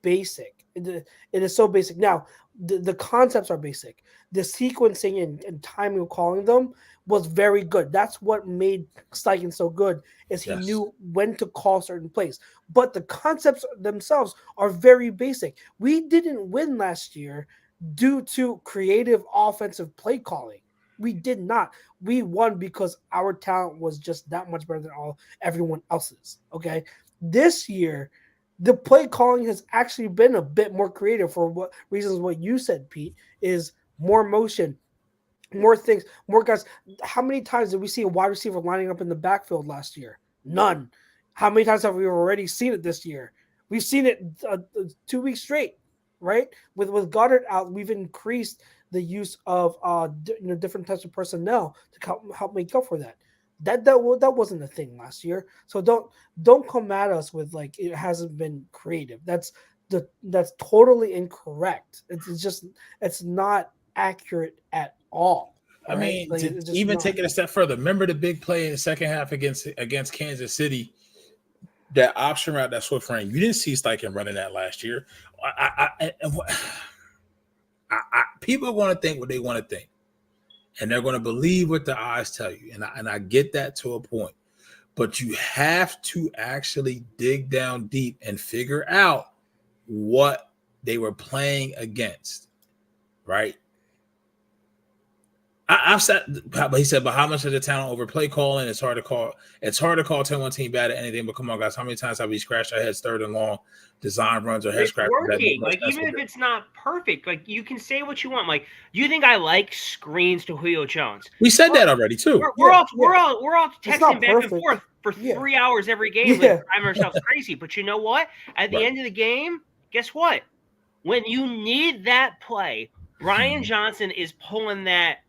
basic. It is so basic. Now, the concepts are basic. The sequencing and timing of calling them was very good. That's what made Steichen so good, is he knew when to call certain plays. But the concepts themselves are very basic. We didn't win last year due to creative offensive play calling. We did not. We won because our talent was just that much better than everyone else's. Okay, this year the play calling has actually been a bit more creative for what reasons. What you said, Pete, is more motion, more things, more guys. How many times did we see a wide receiver lining up in the backfield last year? None. How many times have we already seen it this year? We've seen it 2 weeks straight, right? With Goddard out, we've increased the use of different types of personnel to help make up for that. That wasn't a thing last year. So don't come at us with like it hasn't been creative. That's totally incorrect. It's not accurate at all. I mean, like, even taking a step further, remember the big play in the second half against Kansas City, that option route that Swift ran. You didn't see Steichen running that last year. People are going to think what they want to think, and they're going to believe what the eyes tell you. And I get that to a point, but you have to actually dig down deep and figure out what they were playing against, right? I've said, but he said, but how much of the talent over play calling? It's hard to call 10-1 team bad at anything. But come on, guys, how many times have we scratched our heads third and long, design runs or head scratches? Working. Like even if it's not perfect, like you can say what you want. Like, do you think I like screens to Julio Jones? We said that already too. We're all texting back and forth for 3 hours every game, like driving ourselves crazy. But you know what? At the end of the game, guess what? When you need that play, Brian Johnson is pulling that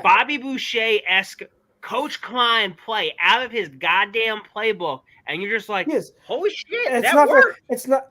Bobby Boucher-esque Coach Klein play out of his goddamn playbook, and you're just like, holy shit, it's not fair.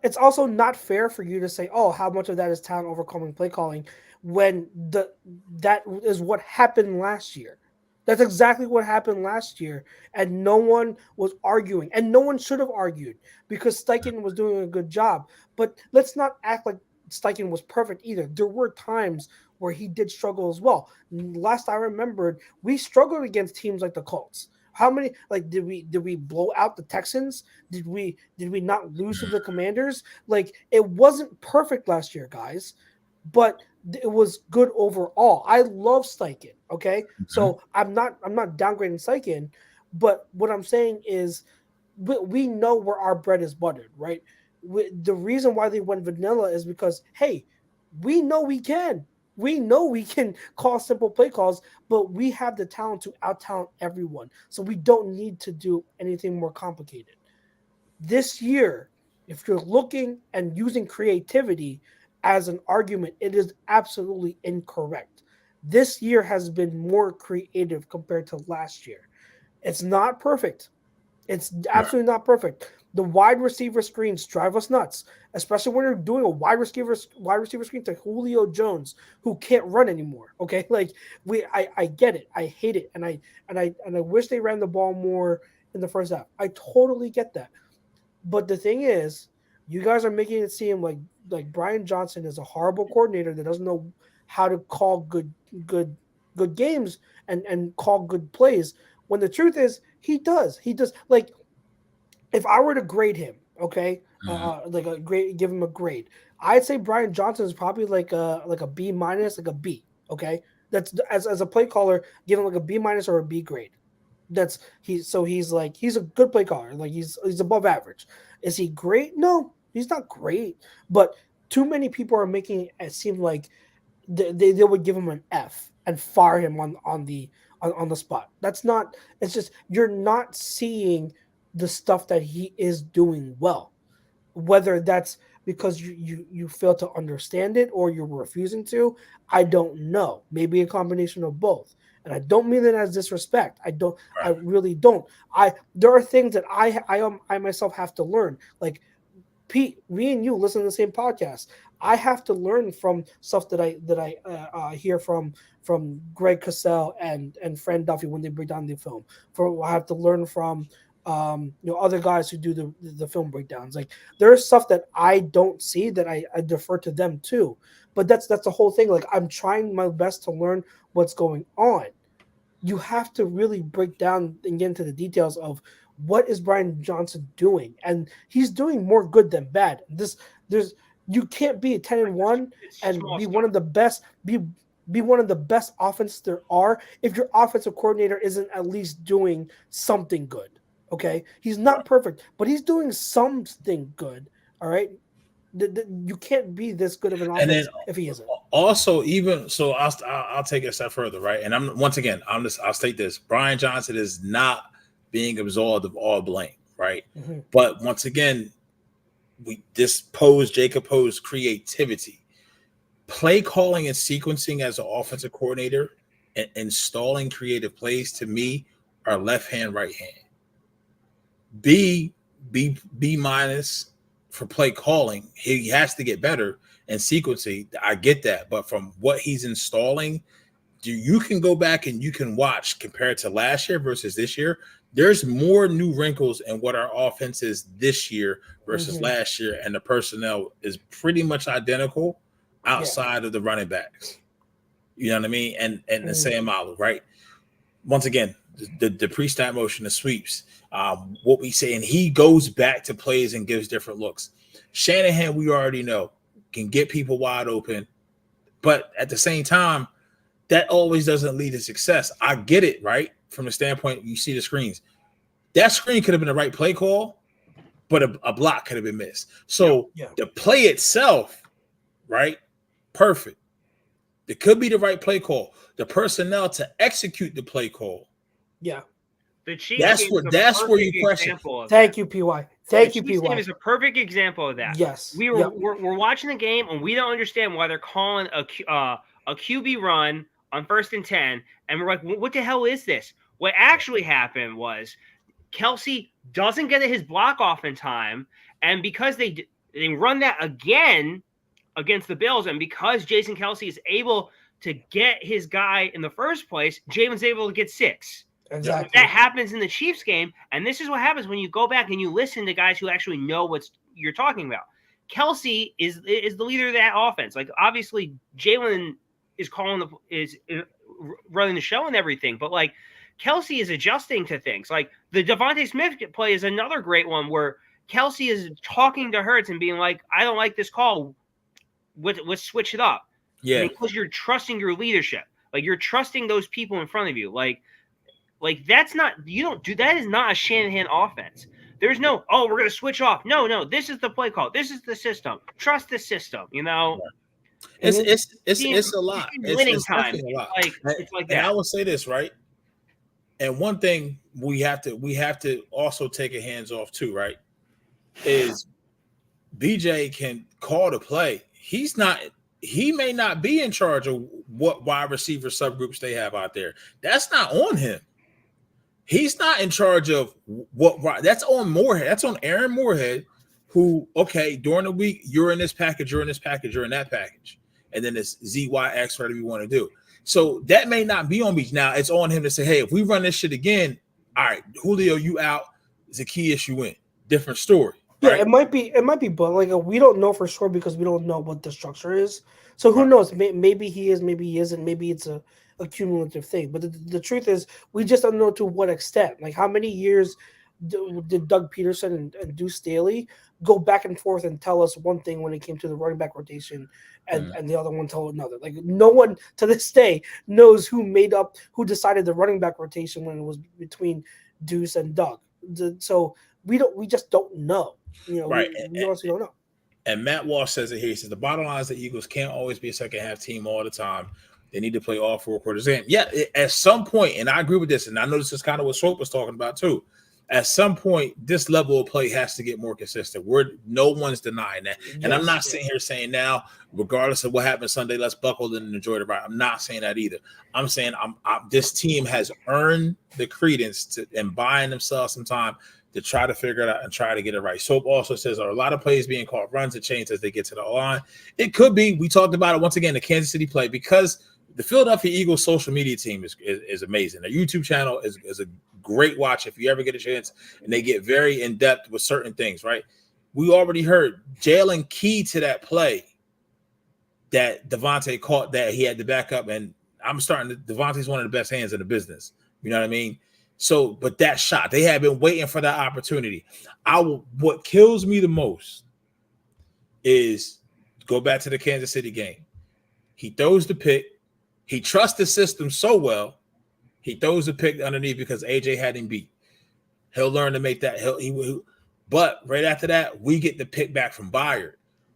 It's also not fair for you to say, oh, how much of that is talent overcoming play calling, when that is what happened last year. That's exactly what happened last year, and no one was arguing, and no one should have argued because Steichen was doing a good job. But let's not act like Steichen was perfect either. There were times where he did struggle as well. Last I remembered, we struggled against teams like the Colts. How many did we blow out the Texans? Did we not lose to the Commanders? Like, it wasn't perfect last year, guys, but it was good overall. I love Steichen, okay? So I'm not downgrading Steichen, but what I'm saying is we know where our bread is buttered, right? The reason why they went vanilla is because, hey, we know we can. We know we can call simple play calls, but we have the talent to out-talent everyone. So we don't need to do anything more complicated. This year, if you're looking and using creativity as an argument, it is absolutely incorrect. This year has been more creative compared to last year. It's not perfect. It's absolutely not perfect. The wide receiver screens drive us nuts, especially when you're doing a wide receiver screen to Julio Jones, who can't run anymore. Okay, like I get it, I hate it, and I wish they ran the ball more in the first half. I totally get that, but the thing is, You guys are making it seem like Brian Johnson is a horrible coordinator that doesn't know how to call good games and call good plays. When the truth is, he does. He does. Like, if I were to grade him, okay, give him a grade, I'd say Brian Johnson is probably like a B minus, like a B. Okay, that's as a play caller, give him like a B minus or a B grade. He's a good play caller. Like he's above average. Is he great? No, he's not great. But too many people are making it seem like they would give him an F and fire him on the spot. That's not. It's just you're not seeing the stuff that he is doing well. Whether that's because you fail to understand it or you're refusing to, I don't know. Maybe a combination of both. And I don't mean that as disrespect. I don't. I really don't. There are things that I myself have to learn. Like Pete, me and you listen to the same podcast. I have to learn from stuff that I hear from Greg Cosell and Fran Duffy when they break down the film. I have to learn from other guys who do the film breakdowns. Like there's stuff that I don't see that I defer to them too. But that's the whole thing. Like I'm trying my best to learn what's going on. You have to really break down and get into the details of what is Brian Johnson doing, and he's doing more good than bad. You can't be a 10-1 and be one of the best. Be one of the best offenses there are if your offensive coordinator isn't at least doing something good. Okay, he's not perfect, but he's doing something good. All right, you can't be this good of an offense if he isn't. Also, even so, I'll take it a step further, right? And I'll state this: Brian Johnson is not being absolved of all blame, right? Mm-hmm. But once again, Jacob posed creativity, play calling and sequencing as an offensive coordinator, and installing creative plays to me are left hand, right hand. B minus for play calling. He has to get better and sequencing. I get that, but from what he's installing, you can go back and you can watch compared to last year versus this year. There's more new wrinkles in what our offense is this year versus last year, and the personnel is pretty much identical outside of the running backs. You know what I mean? And the same model, right? Once again, the pre-snap motion, the sweeps, what we say, and he goes back to plays and gives different looks. Shanahan, we already know, can get people wide open, but at the same time, that always doesn't lead to success. I get it, right? From the standpoint, you see the screens. That screen could have been the right play call, but a block could have been missed. So the play itself, right? Perfect. It could be the right play call. The personnel to execute the play call. Yeah. The Chiefs that's where you question. Thank you, PY. Thank you, PY. Game is a perfect example of that. Yes. We're watching the game and we don't understand why they're calling a QB run on 1st and 10, and we're like, what the hell is this? What actually happened was Kelsey doesn't get his block off in time, and because they run that again against the Bills, and because Jason Kelsey is able to get his guy in the first place, Jalen's able to get 6. Exactly. That happens in the Chiefs game, and this is what happens when you go back and you listen to guys who actually know what you're talking about. Kelsey is the leader of that offense. Like, obviously, Jalen is running the show and everything, but like Kelsey is adjusting to things. Like the Devontae Smith play is another great one where Kelsey is talking to Hurts and being like, I don't like this call. Let's switch it up. Yeah. Because you're trusting your leadership. Like you're trusting those people in front of you. Like that's not, that is not a Shanahan offense. There's no, we're going to switch off. No, this is the play call. This is the system. Trust the system, you know? It's a lot. It's time. A lot. It's like that. And I will say this, right? And one thing we have to also take a hands off too, right? Is BJ can call the play. He may not be in charge of what wide receiver subgroups they have out there. That's not on him. He's not in charge of that's on Moorhead. That's on Aaron Moorhead, who, okay, during the week, you're in this package, you're in this package, you're in that package. And then it's ZYX, whatever you want to do. So that may not be on me. Now it's on him to say, hey, if we run this shit again, all right, Julio, you out. It's a key issue in. Different story. Yeah, right? it might be, but like we don't know for sure because we don't know what the structure is. So who Right. knows? Maybe he is, maybe he isn't. Maybe it's a cumulative thing. But the truth is, we just don't know to what extent. Like how many years did Doug Peterson and Deuce Staley go back and forth and tell us one thing when it came to the running back rotation, and the other one tell another. Like no one to this day knows who decided the running back rotation when it was between Deuce and Doug. So we just don't know. Right. We honestly don't know. And Matt Walsh says it here. He says the bottom line is the Eagles can't always be a second half team all the time. They need to play all 4 quarters in. Yeah, at some point, and I agree with this, and I know this is kind of what Swope was talking about too. At some point, this level of play has to get more consistent. No one's denying that. And I'm not sitting here saying now, regardless of what happens Sunday, let's buckle in and enjoy the ride. I'm not saying that either. I'm saying this team has earned the credence and buying themselves some time to try to figure it out and try to get it right. Soap also says, are a lot of plays being called runs and chains as they get to the line? It could be. We talked about it once again, the Kansas City play, because the Philadelphia Eagles social media team is amazing. Their YouTube channel is a great watch if you ever get a chance, and they get very in-depth with certain things, right? We already heard Jalen key to that play that Devontae caught that he had to back up, and Devontae's one of the best hands in the business. You know what I mean? So, but that shot, they have been waiting for that opportunity. What kills me the most is go back to the Kansas City game. He throws the pick. He trusts the system so well. He throws the pick underneath because AJ had him beat. He'll learn to make that. But right after that, we get the pick back from Byard.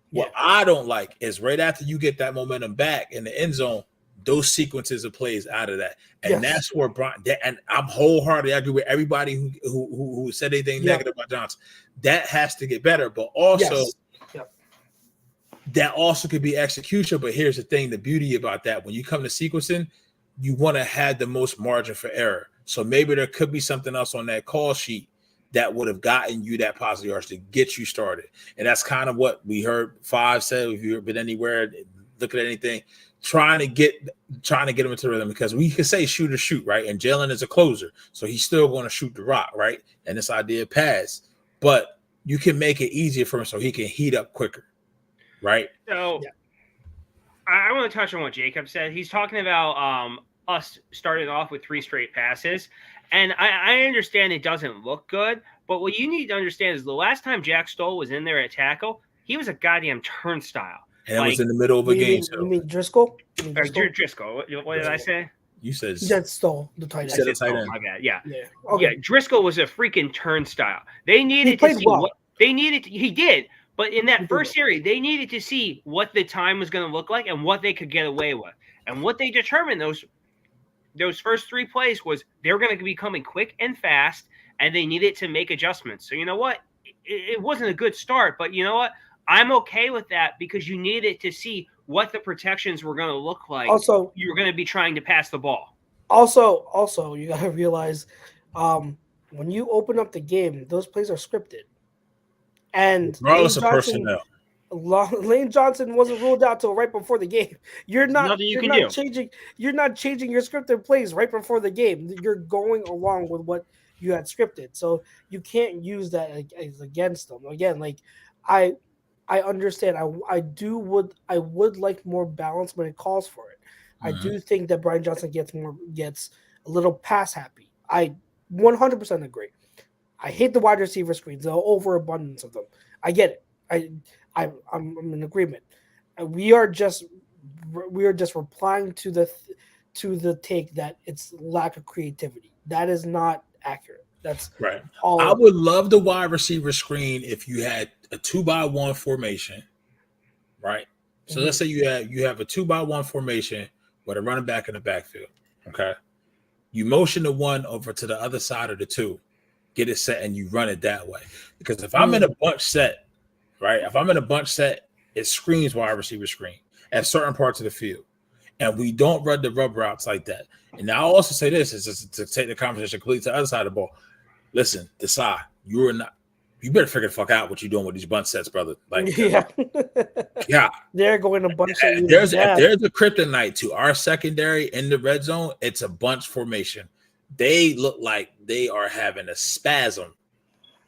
What I don't like is right after you get that momentum back in the end zone, those sequences of plays out of that. And that's where Brian, and I'm wholeheartedly agree with everybody who said anything negative about Johnson. That has to get better, but also that also could be execution. But here's the thing, the beauty about that, when you come to sequencing, you want to have the most margin for error. So maybe there could be something else on that call sheet that would have gotten you that positive yards to get you started. And that's kind of what we heard Five said. If you've been anywhere, looking at anything, trying to get them into rhythm, because we could say shoot or shoot, right? And Jalen is a closer, so he's still going to shoot the rock, right? And this idea pass, but you can make it easier for him so he can heat up quicker, right? So I want to touch on what Jacob said. He's talking about us starting off with 3 straight passes. And I understand it doesn't look good, but what you need to understand is the last time Jack Stoll was in there at tackle, he was a goddamn turnstile. And it was in the middle of a game. You mean Driscoll? Driscoll. What did I say? You said Stoll, the tight end. You said the tight end. My bad. Yeah. Okay. Yeah. Driscoll was a freaking turnstile. They needed to see what they needed. He did. But in that first series, they needed to see what the time was going to look like and what they could get away with. And what they determined those first 3 plays was they were going to be coming quick and fast, and they needed to make adjustments. So you know what? It wasn't a good start, but you know what? I'm okay with that because you needed to see what the protections were going to look like. Also, you were going to be trying to pass the ball. Also, you got to realize when you open up the game, those plays are scripted. And regardless of personnel, Lane Johnson wasn't ruled out till right before the game. You're not changing your scripted plays right before the game. You're going along with what you had scripted. So you can't use that as against them. Again, like I understand. I would like more balance when it calls for it. I do think that Brian Johnson gets a little pass happy. I 100% agree. I hate the wide receiver screens, the overabundance of them. I get it. I'm in agreement. We are just replying to the take that it's lack of creativity. That is not accurate. That's right. I would love the wide receiver screen if you had a 2-by-1 formation, right? So let's say you have a 2-by-1 formation with a running back in the backfield. Okay, you motion the 1 over to the other side of the 2, get it set, and you run it that way. Because if I'm in a bunch set, right? If I'm in a bunch set, it screams wide receiver screen at certain parts of the field. And we don't run the rub routes like that. And now I'll also say this is just to take the conversation completely to the other side of the ball. Listen, decide. You better figure the fuck out what you're doing with these bunch sets, brother. Like, yeah. They're going to bunch set. If there's a kryptonite to our secondary in the red zone, it's a bunch formation. They look like they are having a spasm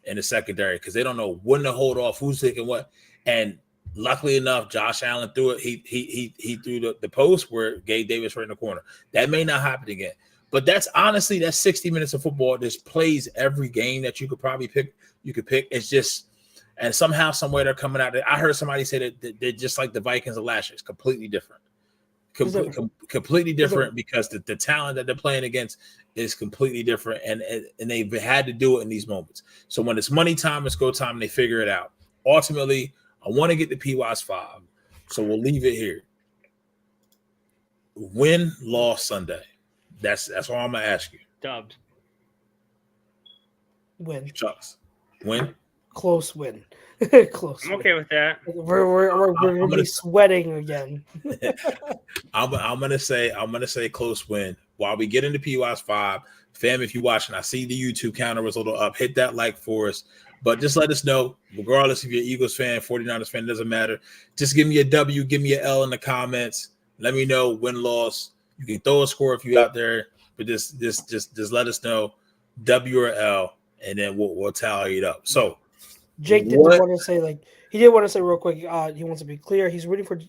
in the secondary because they don't know when to hold off, who's taking what. And luckily enough, Josh Allen threw it. He threw the post where Gabe Davis right in the corner. That may not happen again. But that's 60 minutes of football. There's plays every game that you could probably pick. You could pick. It's just, and somehow, somewhere they're coming out. I heard somebody say that they're just like the Vikings of last year. It's completely different. Completely different because the talent that they're playing against is completely different, and they've had to do it in these moments. So when it's money time, it's go time, and they figure it out. Ultimately, I want to get the PY's 5, so we'll leave it here. Win, loss Sunday. That's all I'm gonna ask you. Dubbed. Win. Chucks. Win. Close win. Close. I'm okay with that. We're gonna be sweating again. I'm gonna say close win. While we get into PY's 5, fam, if you're watching, I see the YouTube counter was a little up. Hit that like for us. But just let us know, regardless if you're an Eagles fan, 49ers fan, doesn't matter. Just give me a W, give me an L in the comments. Let me know win, loss. You can throw a score if you're out there, but just let us know W or L, and then we'll tally it up. So Jake did want to say real quick. He wants to be clear. He's rooting for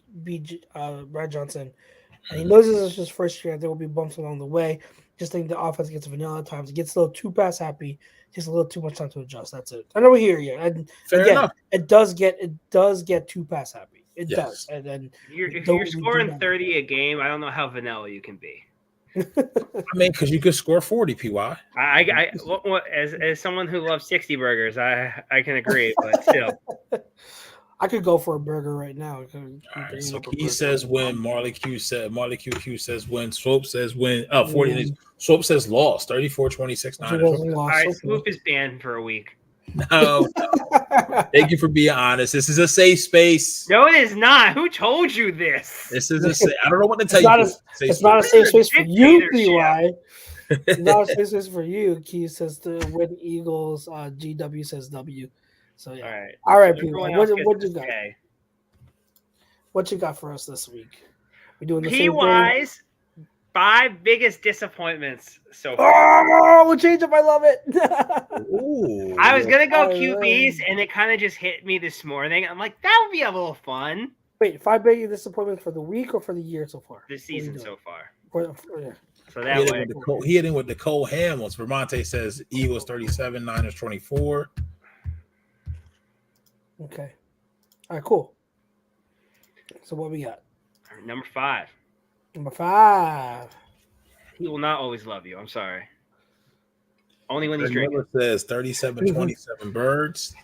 Brad Johnson, and he knows this is his first year. There will be bumps along the way. Just think the offense gets vanilla at times. It gets a little too pass happy. Takes a little too much time to adjust. That's it. I know we hear you. And fair again, enough. It does get too pass happy. It does. And then if you're scoring 30 a game, I don't know how vanilla you can be. I mean, because you could score 40, PY. As someone who loves 60 burgers, I can agree, but still. I could go for a burger right now. All right, so Key says win. Marley Q says win. Swope says win. 40. Swope says loss. 34-26. All right, Swoop is banned for a week. No. Thank you for being honest. This is a safe space. No, it is not. Who told you this? This is a safe. I don't know what to tell you. It's not a safe space for you, PY. It's not a safe space for you. Key says to win Eagles. GW says W. So yeah. All right, PY. What you got? What you got for us this week? We doing the same thing? PY's 5 biggest disappointments so far. Oh, we'll change up. I love it. Ooh, I was gonna go QBs, and it kind of just hit me this morning. I'm like, that would be a little fun. Wait, 5 biggest disappointments for the week or for the year so far? This season so far. Yeah. So that way, he hit in with the Cole Hamels. Vermonte says Eagles 37, Niners 24. Okay. All right, cool. So what we got? Number 5. Number 5. He will not always love you. I'm sorry. Only when he's drinking. Says 37-27 Birds.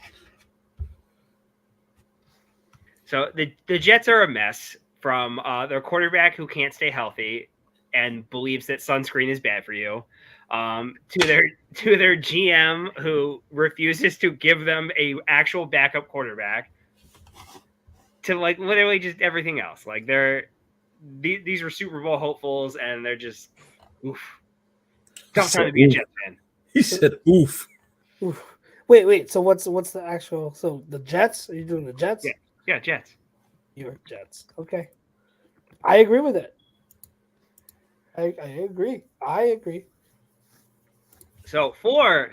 So the Jets are a mess from their quarterback who can't stay healthy and believes that sunscreen is bad for you, to their GM who refuses to give them a actual backup quarterback, to like literally just everything else. Like these were Super Bowl hopefuls, and they're just oof. Tough time to be a Jets fan. He said oof. Oof. Wait. So what's the actual? So the Jets? Are you doing the Jets? Yeah, Jets. You're Jets. Okay. I agree with it. I agree. So 4,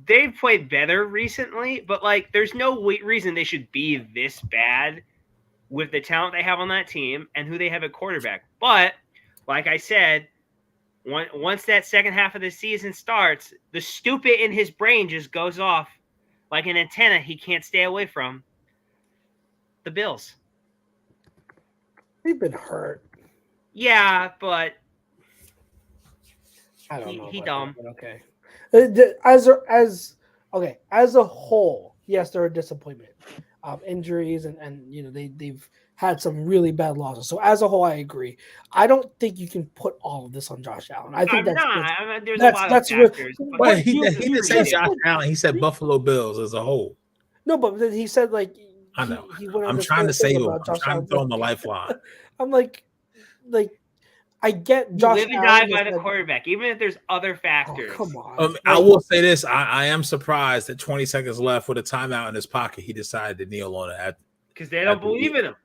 they've played better recently, but like there's no reason they should be this bad with the talent they have on that team and who they have at quarterback. But like I said, once that second half of the season starts, the stupid in his brain just goes off like an antenna he can't stay away from. The Bills. They've been hurt. Yeah, but I don't know. He dumb. That, okay. As a whole, yes, they're a disappointment. Injuries and they've had some really bad losses. So as a whole, I agree. I don't think you can put all of this on Josh Allen. I think there's a lot of factors. But he didn't say Josh Allen. He said Buffalo Bills as a whole. No, but then he said like I know. He went I'm trying to save him. I'm trying to throw him a lifeline. I'm like I get Josh Allen. You live and die by the quarterback, even if there's other factors. Oh, come on. I will say this. I am surprised that 20 seconds left with a timeout in his pocket, he decided to kneel on it. Because they don't believe in him.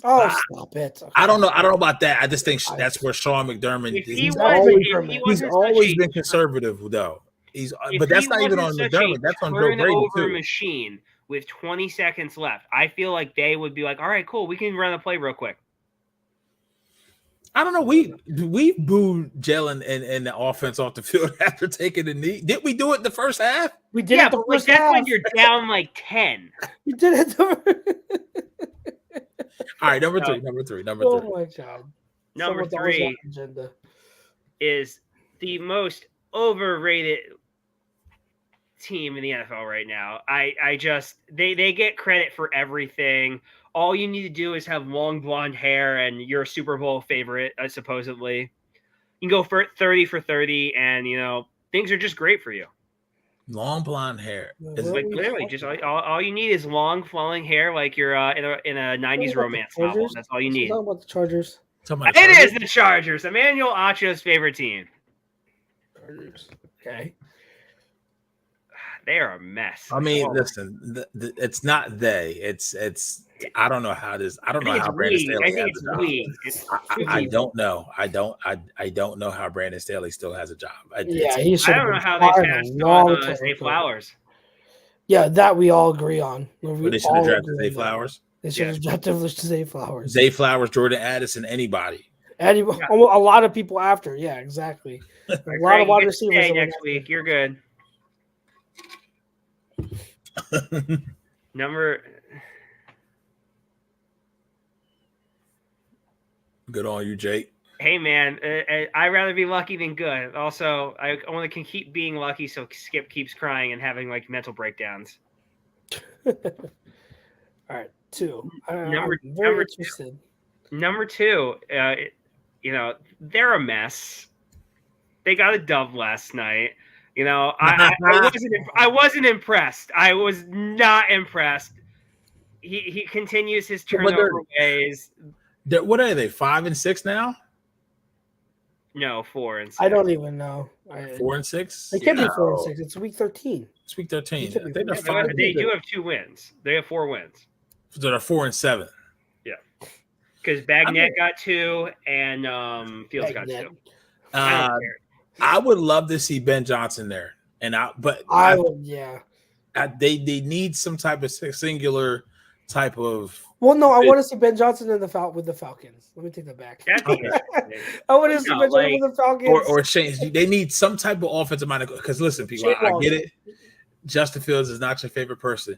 Oh, stop it. Okay. I don't know about that. I just think that's where Sean McDermott he's always been conservative, though. But that's he not even on wasn't such McDermott. a That's on Joe Brady turnover too. machine with 20 seconds left, I feel like they would be like, all right, cool, we can run a play real quick. I don't know. We booed Jalen and the offense off the field after taking the knee. Did we do it the first half? We did Yeah, it the but like first that's half. when you're down like 10. We did it. All right, number three. Oh my god. Number Someone's always on 3 agenda. is the most overrated team in the NFL right now. I just they get credit for everything. All you need to do is have long blonde hair and you're a Super Bowl favorite, supposedly. You can go for 30 for 30 and things are just great for you. Long blonde hair. Like literally just all you need is long flowing hair like you're in a 90s romance novel. That's all you need. Talking about the Chargers. It is the Chargers, Emmanuel Acho's favorite team. Chargers. Okay. They are a mess. I mean, listen, it's not they. It's. I don't know how this. I don't know how Brandon Staley has a job. I don't know. I don't know how Brandon Staley still has a job. I don't know how they passed on Zay Flowers. Yeah, that we all agree on. But they should have drafted Zay Flowers. They should have drafted Zay Flowers. Zay Flowers, Jordan Addison, anybody. A lot of people after. Yeah, exactly. A lot of wide receivers. Next week, you're good. Good on you, Jake. Hey, man, I'd rather be lucky than good. Also, I only can keep being lucky, so Skip keeps crying and having like mental breakdowns. All right, 2. Number interested. Number 2, they're a mess. They got a dub last night. I wasn't impressed. I was not impressed. He continues his turnover ways. What are they? 5 and 6 now? No, 4 and 6. I don't even know. 4 and 6? They can't be 4 and 6. It's week 13. It's week 13. They do have 2 wins. They have 4 wins. So they're 4 and 7. Yeah, because Bagnet got 2 and Fields got 2. I would love to see Ben Johnson there, they need some type of singular type of. Well, no, I want to see Ben Johnson with the Falcons. Let me take that back. I want to see Ben Johnson with the Falcons. Or Shane. They need some type of offensive mind. Because listen, people, I get it. Justin Fields is not your favorite person.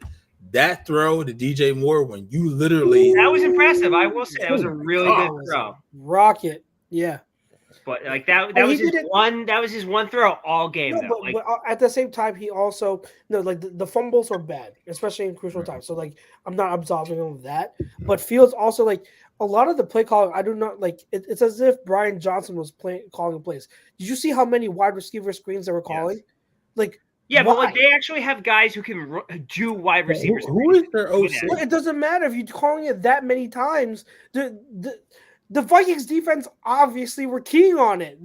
That throw to DJ Moore when you literally. That was impressive. I will say that was a really good throw. Rocket. Yeah. But like that was his one throw all game. No, but at the same time, he also the fumbles are bad, especially in crucial times. So like I'm not absolving him of that. But Fields also like a lot of the play calling. I do not like. It's as if Brian Johnson was calling plays. Did you see how many wide receiver screens they were calling? Yes. Like but like they actually have guys who can do wide receivers. Who is their OC? Well, it doesn't matter if you're calling it that many times. The Vikings defense obviously were keying on it.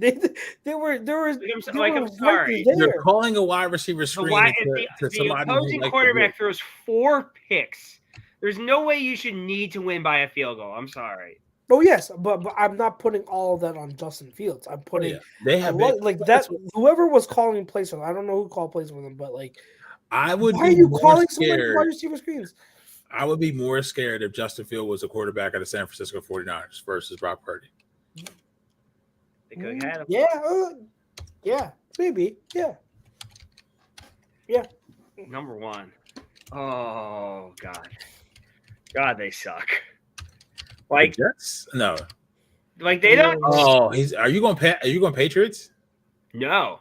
I'm sorry. They're calling a wide receiver screen to somebody. The opposing quarterback throws 4 picks. There's no way you should need to win by a field goal. I'm sorry. Oh yes, but I'm not putting all of that on Justin Fields. I'm putting they have that. Whoever was calling plays for them, I don't know who called plays for them, but like I would. Why are you calling so many wide receiver screens? I would be more scared if Justin Fields was a quarterback of the San Francisco 49ers versus Brock Purdy. They could have had him. Yeah, maybe. Yeah. Number 1. Oh God, they suck. Like no, like they don't. Oh, are you going Patriots? No.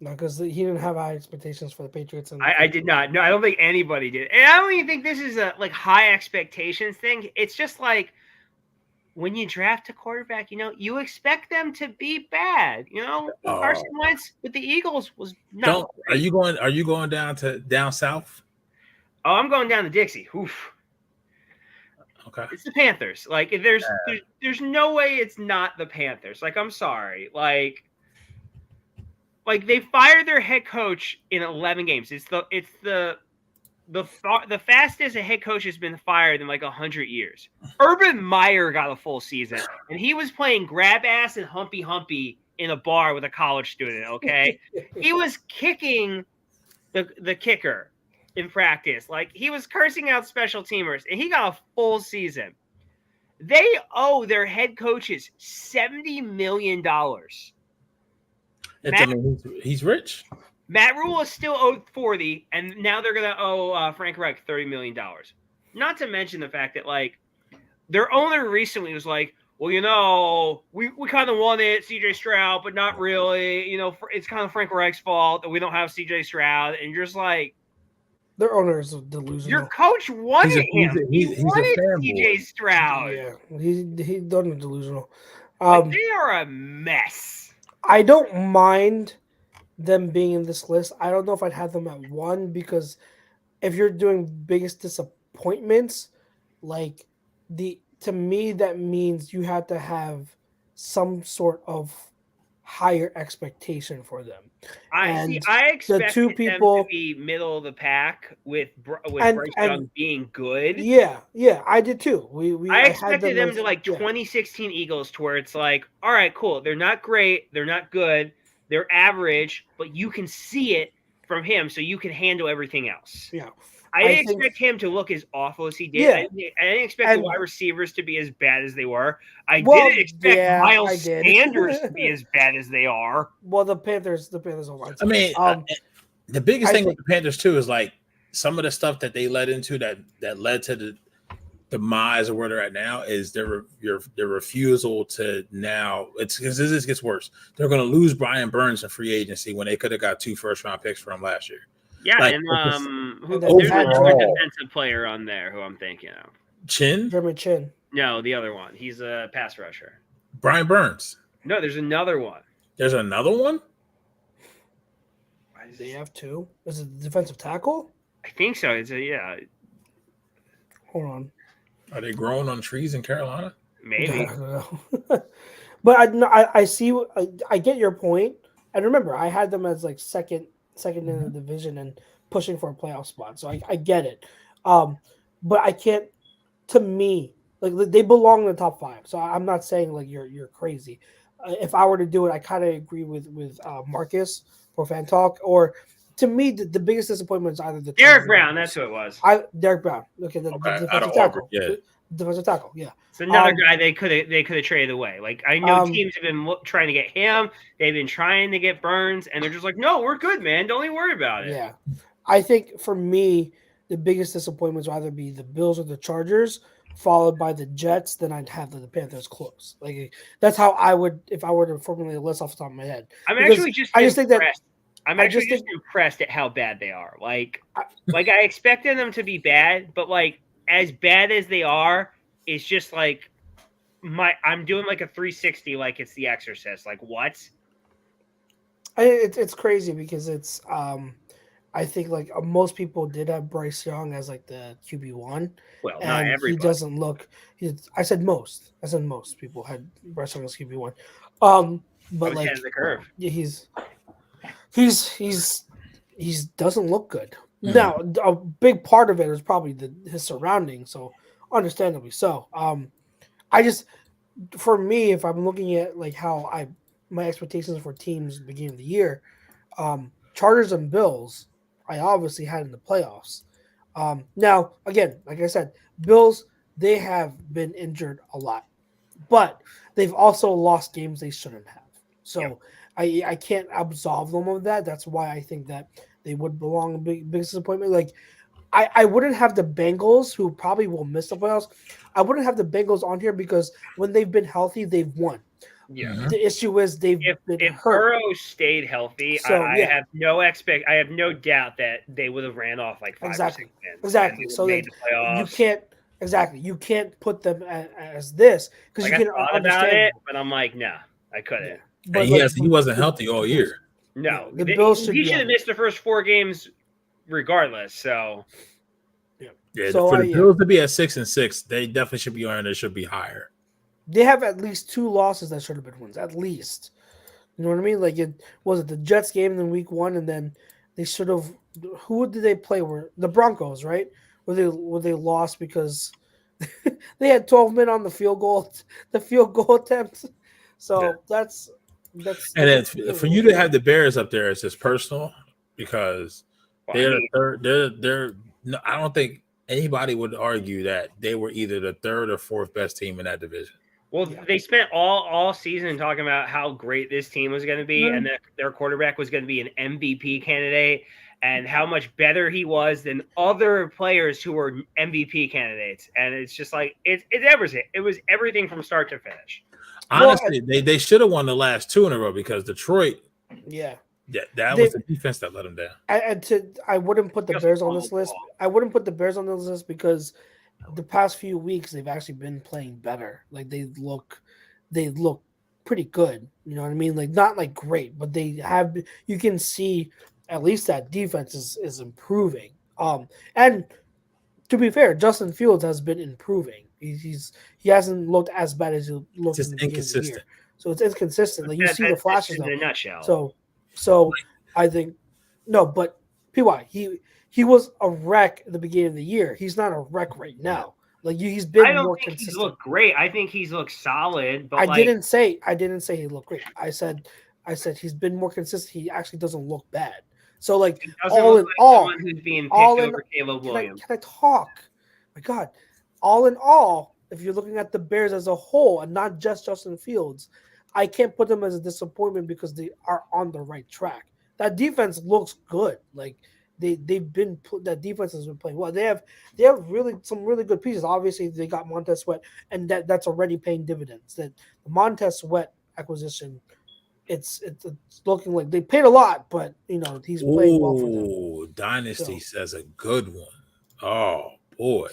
No, because he didn't have high expectations for the Patriots. I did not. No, I don't think anybody did. And I don't even think this is a like high expectations thing. It's just like when you draft a quarterback, you expect them to be bad. Carson Wentz with the Eagles was not. Are you going down south? Oh, I'm going down to Dixie. Oof. Okay. It's the Panthers. Like there's no way it's not the Panthers. Like I'm sorry. Like they fired their head coach in 11 games. It's the fastest a head coach has been fired in like 100 years. Urban Meyer got a full season, and he was playing grab ass and humpy in a bar with a college student. Okay, he was kicking the kicker in practice. Like, he was cursing out special teamers, and he got a full season. They owe their head coaches $70 million. He's rich. Matt Rule is still owed 40, and now they're gonna owe Frank Reich $30 million. Not to mention the fact that, like, their owner recently was like, well, you know, we kind of won it, CJ Stroud, but not really. You know, it's kind of Frank Reich's fault that we don't have CJ Stroud. And you're just like, their owner is delusional. Your coach wanted him. He wanted CJ Stroud. Yeah, he's done delusional. They are a mess. I don't mind them being in this list. I don't know if I'd have them at 1 because if you're doing biggest disappointments, like to me that means you have to have some sort of higher expectation for them. I expect them to be middle of the pack with Bryce Young being good. Yeah, I did too. I expected them to 2016 Eagles, to where it's like, all right, cool. They're not great. They're not good. They're average, but you can see it from him, so you can handle everything else. Yeah. I didn't expect him to look as awful as he did. Yeah. I didn't expect the wide receivers to be as bad as they were. I didn't expect Miles Sanders to be as bad as they are. Well, the Panthers are one. I mean, the biggest thing with the Panthers too is like some of the stuff that they led into that led to the demise of where they're at now is their refusal to now. It's because this gets worse. They're going to lose Brian Burns in free agency when they could have got 2 first-round picks from last year. Yeah, like, there's another defensive player on there who I'm thinking of. Jeremy Chin. No, the other one. He's a pass rusher. Brian Burns. No, there's another one. There's another one? They have 2. Is it defensive tackle? I think so. Yeah. Hold on. Are they growing on trees in Carolina? Maybe. But I see. I get your point. And remember, I had them as like second in the division and pushing for a playoff spot. So I get it. But I can't. To me, like, they belong in the top 5. So I'm not saying like you're crazy. If I were to do it, I kind of agree with Marcus for Fan Talk. Or to me, the biggest disappointment is either the Derek Brown. That's who it was. Derek Brown. Okay, the defensive tackle. Yeah. Defensive tackle. Yeah. It's another guy they could have traded away. Like, I know teams have been trying to get him. They've been trying to get Burns, and they're just like, no, we're good, man. Don't even worry about it. Yeah. I think for me, the biggest disappointments will either be the Bills or the Chargers, followed by the Jets. Then I'd have the Panthers close. Like, that's how I would, if I were to formulate a list off the top of my head. I'm actually just impressed at how bad they are. Like I expected them to be bad, but like as bad as they are, it's just like I'm doing like a 360, like it's The Exorcist. Like, what? It's crazy because it's I think like most people did have Bryce Young as like the QB1. Well, not everybody. He doesn't look. I said most people had Bryce Young as QB1. But like the curve. Yeah, he doesn't look good. Mm-hmm. Now, a big part of it is probably his surroundings, so understandably so. For me, if I'm looking at like how my expectations for teams beginning of the year, Chargers and Bills, I obviously had in the playoffs. Now, again, like I said, Bills, they have been injured a lot, but they've also lost games they shouldn't have. So I can't absolve them of that. That's why I think that they would belong in big disappointment. Like, I wouldn't have the Bengals, who probably will miss the playoffs. I wouldn't have the Bengals on here because when they've been healthy, they've won. Yeah. The issue is they've been hurt. Burrow stayed healthy, so, I have no doubt that they would have ran off like 5 or 6 wins. Exactly. So you can't put them as this because you can understand about it, but I'm like, no, I couldn't. Yeah. But he wasn't healthy all year. No, the Bills should have missed the first 4 games regardless. So for the Bills to be at 6-6, they definitely should be on. They should be higher. They have at least 2 losses that should have been wins. At least, you know what I mean? Like, it was the Jets game in week 1, and then they should have. Who did they play? Were the Broncos, right? Where they lost because they had 12 men on the field goal attempt. So that's That's And then for you to have the Bears up there is just personal because they're the third. They're. No, I don't think anybody would argue that they were either the third or fourth best team in that division. Well, they spent all season talking about how great this team was going to be, and that their quarterback was going to be an MVP candidate, and how much better he was than other players who were MVP candidates. And it's just like it's everything. It was everything from start to finish. Honestly, they should have won the last 2 in a row because Detroit. Yeah. That was the defense that let them down. I wouldn't put the Bears on this list. I wouldn't put the Bears on this list because the past few weeks they've actually been playing better. Like they look pretty good. You know what I mean? Like not like great, but they have. You can see at least that defense is improving. And to be fair, Justin Fields has been improving. He hasn't looked as bad as he looked in the beginning of the year. So it's inconsistent. Like you see the flashes in a nutshell. So I think no, but PY he was a wreck at the beginning of the year. He's not a wreck right now. Like he's been I don't more think consistent. He's looked great. I think he's looked solid. But I didn't say he looked great. I said he's been more consistent. He actually doesn't look bad. So like all in all, who's being picked over Caleb Williams. Can I talk? My God, all in all, if you're looking at the Bears as a whole and not just Justin Fields, I can't put them as a disappointment because they are on the right track. That defense looks good. Like that defense has been playing well. They have really some really good pieces. Obviously, they got Montez Sweat, and that's already paying dividends. That the Montez Sweat acquisition, it's looking like they paid a lot, but he's playing well for them. Dynasty says a good one. Oh boy.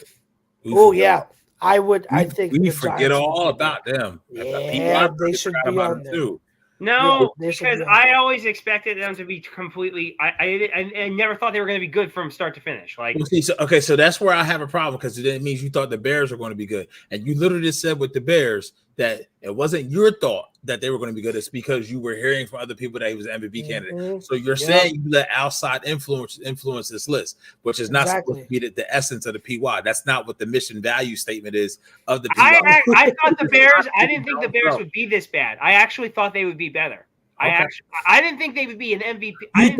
Yeah. I think we forget all about them. Yeah, they should be on there too. No, because I always expected them to be completely. I never thought they were going to be good from start to finish. Like, so that's where I have a problem because it means you thought the Bears were going to be good, and you literally just said with the Bears that it wasn't your thought that they were going to be good. It's because you were hearing from other people that he was an MVP candidate. So you're saying you let outside influence this list, which is not supposed to be the essence of the PY. That's not what the mission value statement is of the PY. I thought the Bears. I didn't think the Bears would be this bad. I actually thought they would be better. I didn't think they would be an MVP. You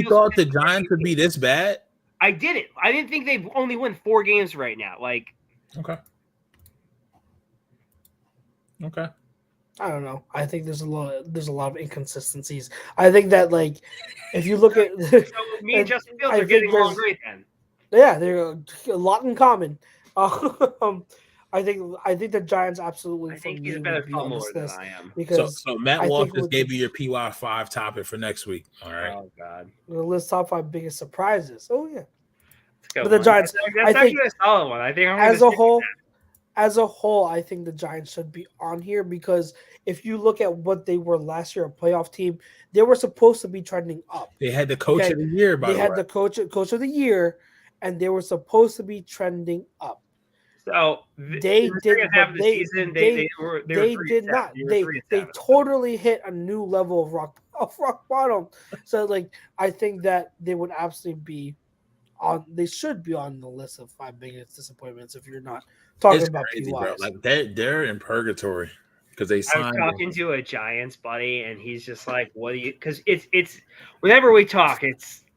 thought the Giants would be this bad? I didn't. I didn't think they've only won 4 games right now. Like, Okay. I don't know. I think there's a lot of inconsistencies. I think that like if you look at so me and Justin Fields are getting along great then. Yeah, they're a lot in common. I think the Giants absolutely. I think he's a better fumbler than I am. Because so Matt Wolf just gave you your PY5 topic for next week. All right. Oh God. We'll list top 5 biggest surprises. Oh yeah. But the Giants. That's actually a solid one. I think as a whole, I think the Giants should be on here because if you look at what they were last year, a playoff team, they were supposed to be trending up. They had the coach of the year, They had the coach of the year, and they were supposed to be trending up. So they did not. They totally hit a new level of rock bottom. So like I think that they would absolutely be on. They should be on the list of 5 biggest disappointments if you're not talking about crazy, PYs. bro. Like they're in purgatory because they signed. I was talking to a Giants buddy, and he's just like, "What do you?" Because it's whenever we talk,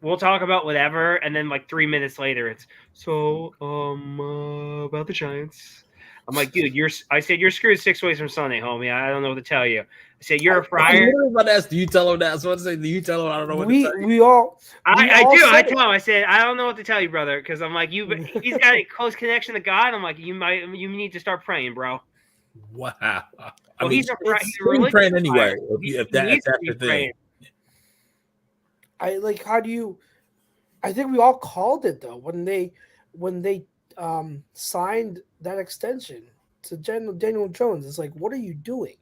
we'll talk about whatever, and then like 3 minutes later, it's about the Giants. I'm like, dude, I said you're screwed 6 ways from Sunday, homie. I don't know what to tell you. I said you're a fryer. Do you tell him that? I was about to say, do you tell him I don't know what to tell you? I do. I tell him. I said I don't know what to tell you, brother, because I'm like he's got a close connection to God. I'm like you need to start praying, bro. Wow. Well, he's praying anyway. If that's the thing. I think we all called it though when they signed that extension to Daniel Jones. It's like, what are you doing?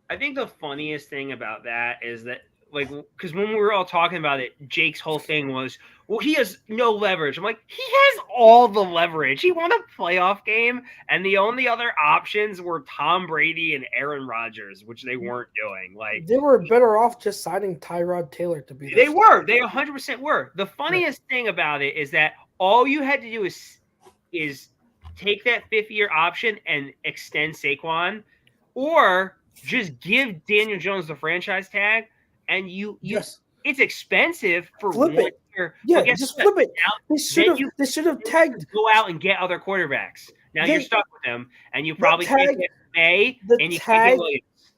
I think the funniest thing about that is that, like, because when we were all talking about it, Jake's whole thing was, well, he has no leverage. I'm like, he has all the leverage. He won a playoff game, and the only other options were Tom Brady and Aaron Rodgers, which they weren't doing. Like, they were better off just signing Tyrod Taylor to be. They were. They 100% were. The funniest thing about it is that all you had to do is take that 5th-year option and extend Saquon, or just give Daniel Jones the franchise tag, and you Yes. it's expensive for Flip 1 it. year. Yeah, but guess just what? flip it. Now, They should have tagged. Go out and get other quarterbacks. Now you're stuck with them, and you probably tag- can't get May, the and you tag- can't get Williams.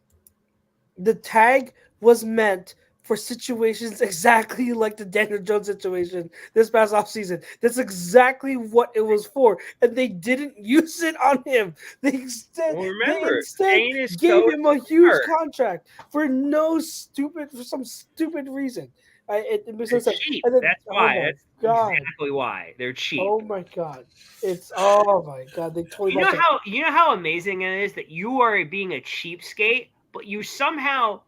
The tag was meant for situations exactly like the Daniel Jones situation this past offseason. That's exactly what it was for. And they didn't use it on him. They instead, Shane is gave so him a huge smart. contract for some stupid reason. It makes no They're sense. cheap. And then, That's oh why. my That's God. exactly why. They're cheap. Oh my God. Oh my God. They totally You know how amazing it is that you are being a cheapskate, but you somehow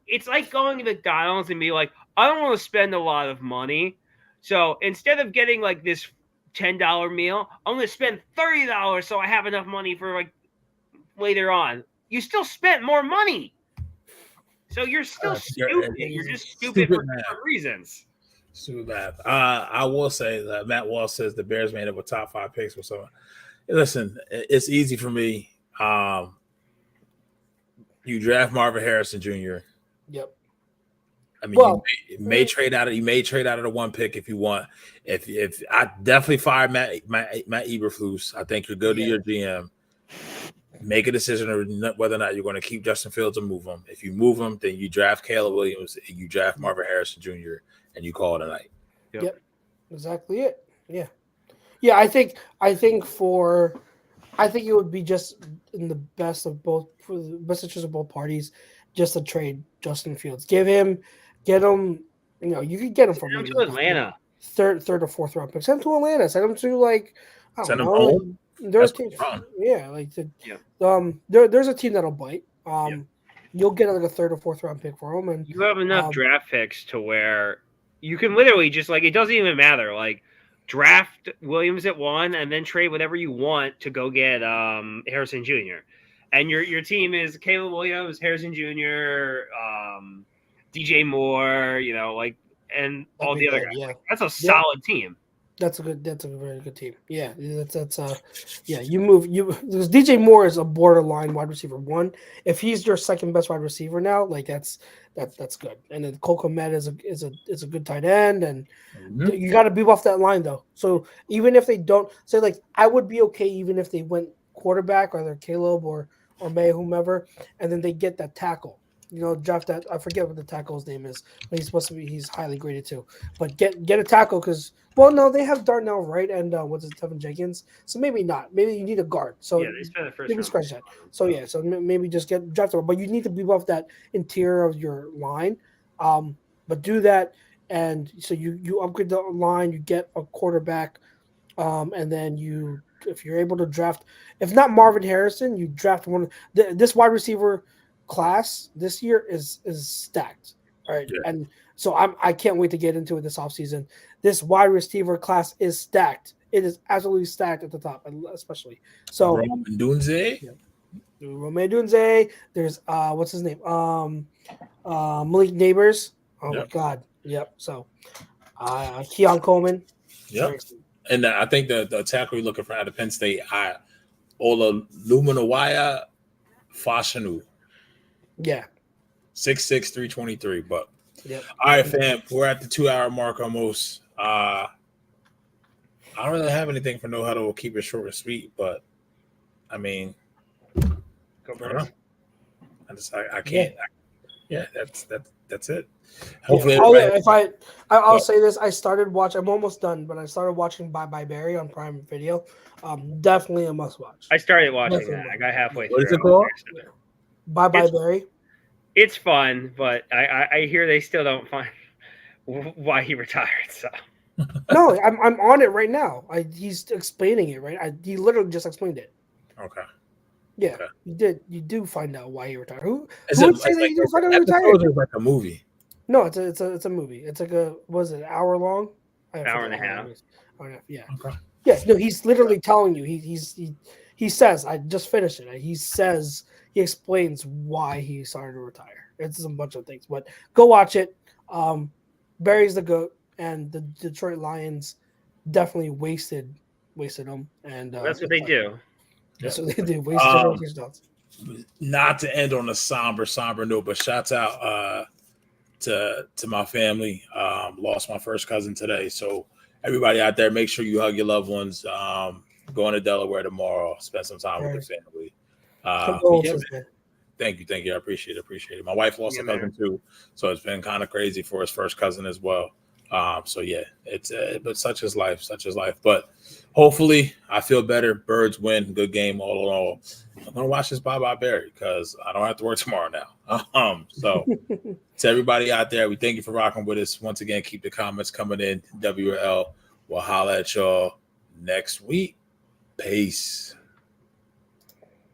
it's like going to McDonald's and be like, I don't want to spend a lot of money. So instead of getting like this $10 meal, I'm going to spend $30 so I have enough money for like later on. You still spent more money. So you're still stupid. You're just stupid for different reasons. Stupid math. I will say that Matt Walsh says the Bears made up a top 5 picks with someone. Listen, it's easy for me. You draft Marvin Harrison Jr. Yep. I mean, you may trade out of the 1 pick if you want. If I definitely fire Matt Eberflus, I think you go to your GM, make a decision of whether or not you're going to keep Justin Fields or move him. If you move him, then you draft Caleb Williams, and you draft Marvin Harrison Jr. and you call it a night. Yep. Exactly it. Yeah. Yeah, I think it would be just in the best interest of both parties, just to trade Justin Fields. Get him, you could get him from to Atlanta. Third or fourth round pick. Send him to Atlanta. Send him to send him home. There's teams, there's a team that'll bite. You'll get like a third or fourth round pick for him, and you have enough draft picks to where you can literally just it doesn't even matter. Like draft Williams at 1 and then trade whatever you want to go get Harrison Jr. And your team is Caleb Williams, Harrison Jr., DJ Moore, and all the other guys. Yeah. That's a solid team. That's a very good team. Yeah, that's you move because DJ Moore is a borderline wide receiver 1. If he's your second best wide receiver now, that's good. And then Cole Kmet is a good tight end, and you got to beat off that line though. So even if they don't say I would be okay even if they went quarterback, either Caleb or May, whomever, and then they get that tackle. Draft that. I forget what the tackle's name is, but he's highly graded too. But get a tackle because they have Darnell Wright and Tevin Jenkins, so maybe not. Maybe you need a guard. So they spent the first maybe round. scratch that. So so maybe just draft him. But you need to beef off that interior of your line. But do that, and so you upgrade the line, you get a quarterback, and then if you're able to draft, if not Marvin Harrison, you draft one. This wide receiver class this year is stacked. All right. Yeah. And so I can't wait to get into it this offseason. This wide receiver class is stacked. It is absolutely stacked at the top, especially. So Rome Dunze. There's what's his name? Malik Neighbors. Oh my God. Yep. So Keon Coleman. Yep. And I think the tackle you're looking for out of Penn State, Ola Luminawaya Fashanu. Yeah. 6'6", 323. But yep. All right, fam. We're at the 2-hour mark almost. I don't really have anything for No Huddle. We'll keep it short and sweet, but I mean, go Birds. I can't. That's it. Hopefully, I'll say this. I started watching. I'm almost done, but I started watching Bye Bye Barry on Prime Video. Definitely a must watch. I started watching that. I got halfway through. What is it called? Bye Bye Barry. It's fun, but I hear they still don't find why he retired. So no, I'm on it right now. He's explaining it right. He literally just explained it. Okay. Yeah, okay. You did. You do find out why he retired. Who would say that you didn't find out he retired? It's like a movie. No, it's a movie. It's like an hour long? Hour and a half. Yeah. Okay. Yeah. No, he's literally telling you. He says, I just finished it. He explains why he started to retire. It's a bunch of things, but go watch it. Barry's the GOAT, and the Detroit Lions definitely wasted him. And that's what they do. That's what they do. Wasted touchdowns. not to end on a somber note, but shouts out to my family. Lost my first cousin today. So everybody out there, make sure you hug your loved ones. Going to Delaware tomorrow, spend some time with the family. Condolences, man. Thank you. I appreciate it. My wife lost a cousin too, so it's been kind of crazy for his first cousin as well. So yeah, it's but such is life. But hopefully, I feel better. Birds win, good game all in all. I'm gonna watch this Bye Barry because I don't have to work tomorrow now. So to everybody out there, we thank you for rocking with us once again. Keep the comments coming in. WL, we'll holla at y'all next week. Peace.